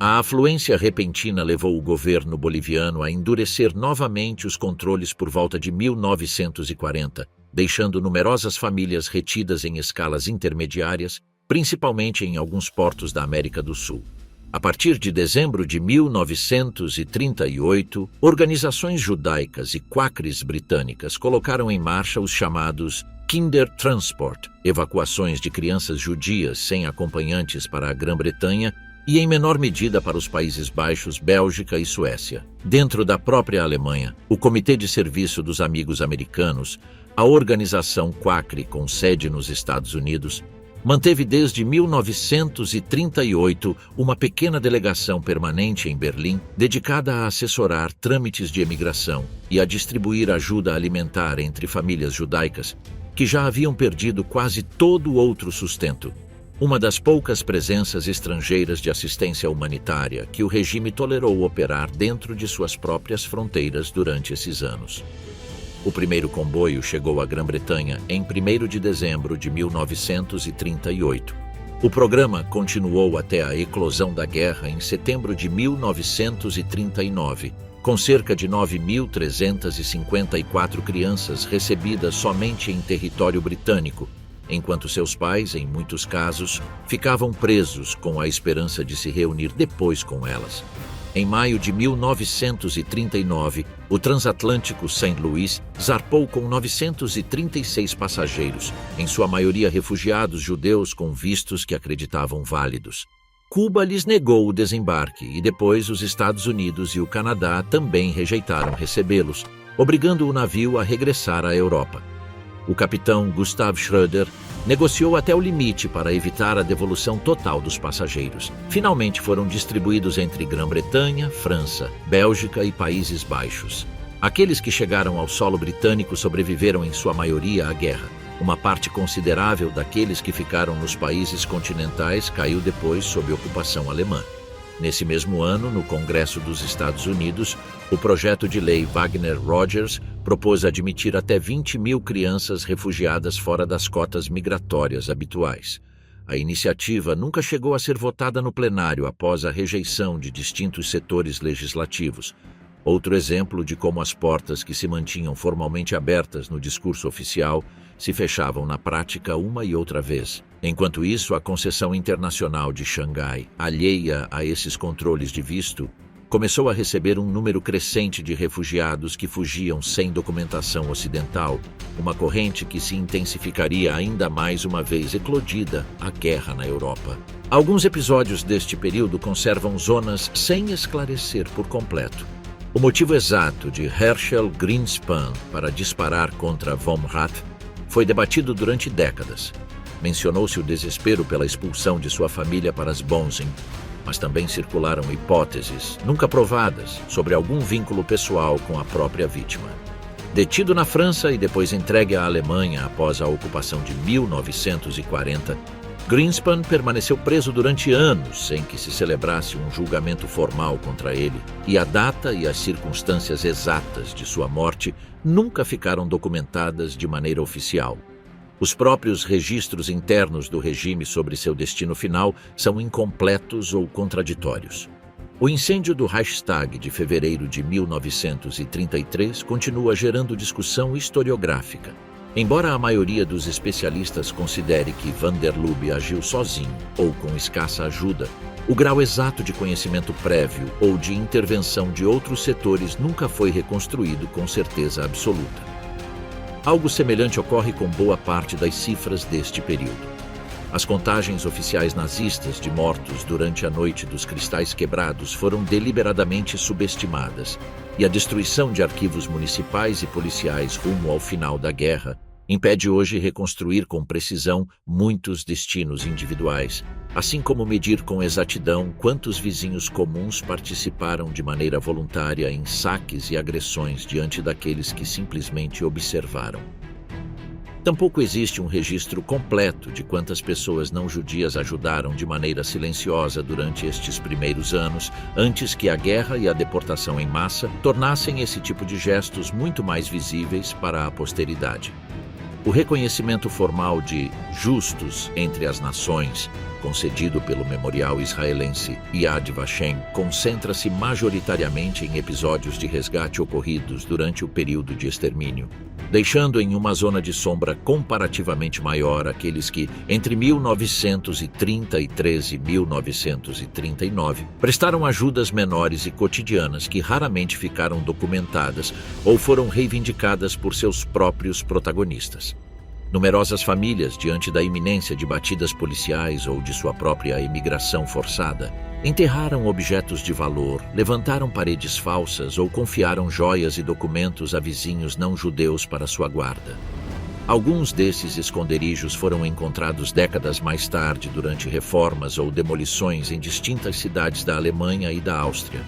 A afluência repentina levou o governo boliviano a endurecer novamente os controles por volta de 1940, deixando numerosas famílias retidas em escalas intermediárias, principalmente em alguns portos da América do Sul. A partir de dezembro de 1938, organizações judaicas e quáqueres britânicas colocaram em marcha os chamados Kindertransport, evacuações de crianças judias sem acompanhantes para a Grã-Bretanha e, em menor medida, para os Países Baixos, Bélgica e Suécia. Dentro da própria Alemanha, o Comitê de Serviço dos Amigos Americanos A organização Quakri, com sede nos Estados Unidos, manteve desde 1938 uma pequena delegação permanente em Berlim dedicada a assessorar trâmites de imigração e a distribuir ajuda alimentar entre famílias judaicas que já haviam perdido quase todo o outro sustento. Uma das poucas presenças estrangeiras de assistência humanitária que o regime tolerou operar dentro de suas próprias fronteiras durante esses anos. O primeiro comboio chegou à Grã-Bretanha em 1º de dezembro de 1938. O programa continuou até a eclosão da guerra em setembro de 1939, com cerca de 9.354 crianças recebidas somente em território britânico, enquanto seus pais, em muitos casos, ficavam presos com a esperança de se reunir depois com elas. Em maio de 1939, o transatlântico St. Louis zarpou com 936 passageiros, em sua maioria refugiados judeus com vistos que acreditavam válidos. Cuba lhes negou o desembarque e depois os Estados Unidos e o Canadá também rejeitaram recebê-los, obrigando o navio a regressar à Europa. O capitão Gustav Schröder negociou até o limite para evitar a devolução total dos passageiros. Finalmente foram distribuídos entre Grã-Bretanha, França, Bélgica e Países Baixos. Aqueles que chegaram ao solo britânico sobreviveram em sua maioria à guerra. Uma parte considerável daqueles que ficaram nos países continentais caiu depois sob ocupação alemã. Nesse mesmo ano, no Congresso dos Estados Unidos, o projeto de lei Wagner-Rogers propôs admitir até 20.000 crianças refugiadas fora das cotas migratórias habituais. A iniciativa nunca chegou a ser votada no plenário após a rejeição de distintos setores legislativos. Outro exemplo de como as portas que se mantinham formalmente abertas no discurso oficial se fechavam na prática uma e outra vez. Enquanto isso, a concessão internacional de Xangai, alheia a esses controles de visto, começou a receber um número crescente de refugiados que fugiam sem documentação ocidental, uma corrente que se intensificaria ainda mais uma vez eclodida a guerra na Europa. Alguns episódios deste período conservam zonas sem esclarecer por completo. O motivo exato de Herschel Greenspan para disparar contra von Rath foi debatido durante décadas. Mencionou-se o desespero pela expulsão de sua família para as Bonzen, mas também circularam hipóteses, nunca provadas, sobre algum vínculo pessoal com a própria vítima. Detido na França e depois entregue à Alemanha após a ocupação de 1940, Greenspan permaneceu preso durante anos sem que se celebrasse um julgamento formal contra ele, e a data e as circunstâncias exatas de sua morte nunca ficaram documentadas de maneira oficial. Os próprios registros internos do regime sobre seu destino final são incompletos ou contraditórios. O incêndio do Reichstag de fevereiro de 1933 continua gerando discussão historiográfica. Embora a maioria dos especialistas considere que van der Lubbe agiu sozinho ou com escassa ajuda, o grau exato de conhecimento prévio ou de intervenção de outros setores nunca foi reconstruído com certeza absoluta. Algo semelhante ocorre com boa parte das cifras deste período. As contagens oficiais nazistas de mortos durante a Noite dos Cristais Quebrados foram deliberadamente subestimadas, e a destruição de arquivos municipais e policiais rumo ao final da guerra impede hoje reconstruir com precisão muitos destinos individuais, assim como medir com exatidão quantos vizinhos comuns participaram de maneira voluntária em saques e agressões diante daqueles que simplesmente observaram. Tampouco existe um registro completo de quantas pessoas não judias ajudaram de maneira silenciosa durante estes primeiros anos, antes que a guerra e a deportação em massa tornassem esse tipo de gestos muito mais visíveis para a posteridade. O reconhecimento formal de justos entre as nações, concedido pelo memorial israelense Yad Vashem, concentra-se majoritariamente em episódios de resgate ocorridos durante o período de extermínio, deixando em uma zona de sombra comparativamente maior aqueles que, entre 1933 e 1939, prestaram ajudas menores e cotidianas que raramente ficaram documentadas ou foram reivindicadas por seus próprios protagonistas. Numerosas famílias, diante da iminência de batidas policiais ou de sua própria imigração forçada, enterraram objetos de valor, levantaram paredes falsas ou confiaram joias e documentos a vizinhos não judeus para sua guarda. Alguns desses esconderijos foram encontrados décadas mais tarde durante reformas ou demolições em distintas cidades da Alemanha e da Áustria.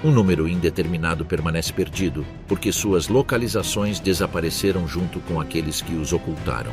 Um número indeterminado permanece perdido, porque suas localizações desapareceram junto com aqueles que os ocultaram.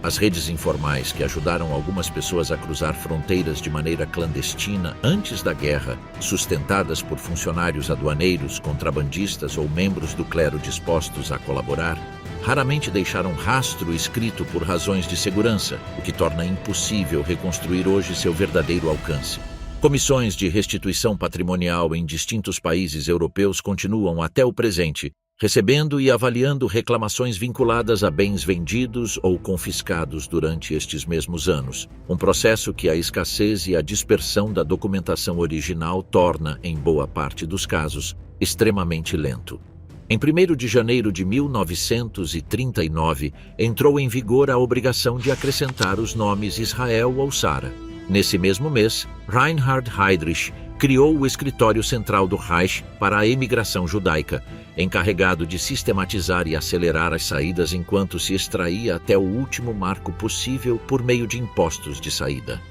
As redes informais que ajudaram algumas pessoas a cruzar fronteiras de maneira clandestina antes da guerra, sustentadas por funcionários aduaneiros, contrabandistas ou membros do clero dispostos a colaborar, raramente deixaram rastro escrito por razões de segurança, o que torna impossível reconstruir hoje seu verdadeiro alcance. Comissões de restituição patrimonial em distintos países europeus continuam até o presente, recebendo e avaliando reclamações vinculadas a bens vendidos ou confiscados durante estes mesmos anos, um processo que a escassez e a dispersão da documentação original torna, em boa parte dos casos, extremamente lento. Em 1º de janeiro de 1939, entrou em vigor a obrigação de acrescentar os nomes Israel ou Sara. Nesse mesmo mês, Reinhard Heydrich criou o Escritório Central do Reich para a Imigração Judaica, encarregado de sistematizar e acelerar as saídas enquanto se extraía até o último marco possível por meio de impostos de saída.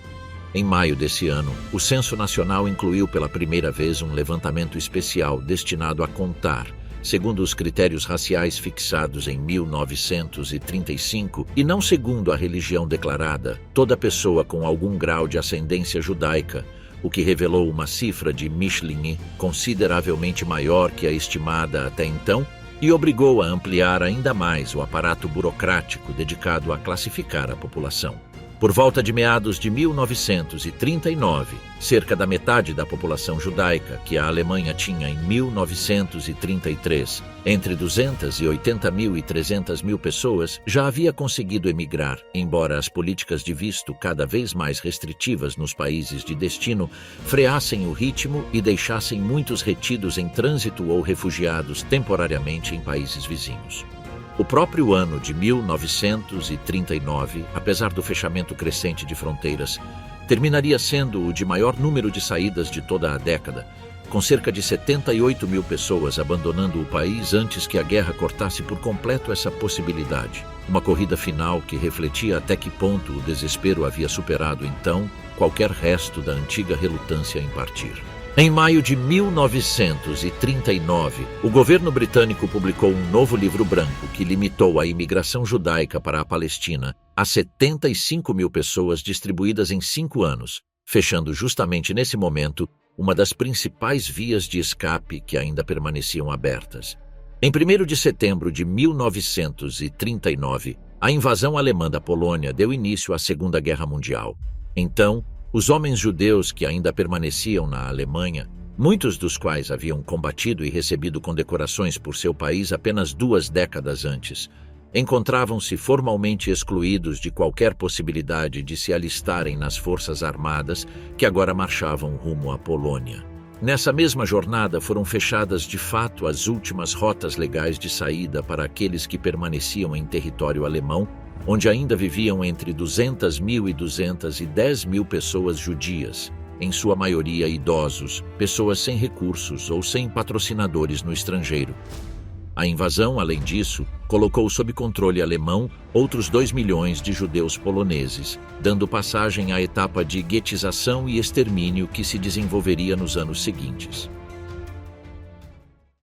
Em maio desse ano, o Censo Nacional incluiu pela primeira vez um levantamento especial destinado a contar, segundo os critérios raciais fixados em 1935 e não segundo a religião declarada, toda pessoa com algum grau de ascendência judaica, o que revelou uma cifra de Mischling consideravelmente maior que a estimada até então e obrigou a ampliar ainda mais o aparato burocrático dedicado a classificar a população. Por volta de meados de 1939, cerca da metade da população judaica que a Alemanha tinha em 1933, entre 280 mil e 300 mil pessoas, já havia conseguido emigrar, embora as políticas de visto cada vez mais restritivas nos países de destino freassem o ritmo e deixassem muitos retidos em trânsito ou refugiados temporariamente em países vizinhos. O próprio ano de 1939, apesar do fechamento crescente de fronteiras, terminaria sendo o de maior número de saídas de toda a década, com cerca de 78 mil pessoas abandonando o país antes que a guerra cortasse por completo essa possibilidade. Uma corrida final que refletia até que ponto o desespero havia superado então qualquer resto da antiga relutância em partir. Em maio de 1939, o governo britânico publicou um novo livro branco que limitou a imigração judaica para a Palestina a 75 mil pessoas distribuídas em 5 anos, fechando justamente nesse momento uma das principais vias de escape que ainda permaneciam abertas. Em 1º de setembro de 1939, a invasão alemã da Polônia deu início à Segunda Guerra Mundial. Então, os homens judeus que ainda permaneciam na Alemanha, muitos dos quais haviam combatido e recebido condecorações por seu país apenas 2 décadas antes, encontravam-se formalmente excluídos de qualquer possibilidade de se alistarem nas forças armadas que agora marchavam rumo à Polônia. Nessa mesma jornada foram fechadas de fato as últimas rotas legais de saída para aqueles que permaneciam em território alemão, onde ainda viviam entre 200 mil e 210 mil pessoas judias, em sua maioria idosos, pessoas sem recursos ou sem patrocinadores no estrangeiro. A invasão, além disso, colocou sob controle alemão outros 2 milhões de judeus poloneses, dando passagem à etapa de guetização e extermínio que se desenvolveria nos anos seguintes.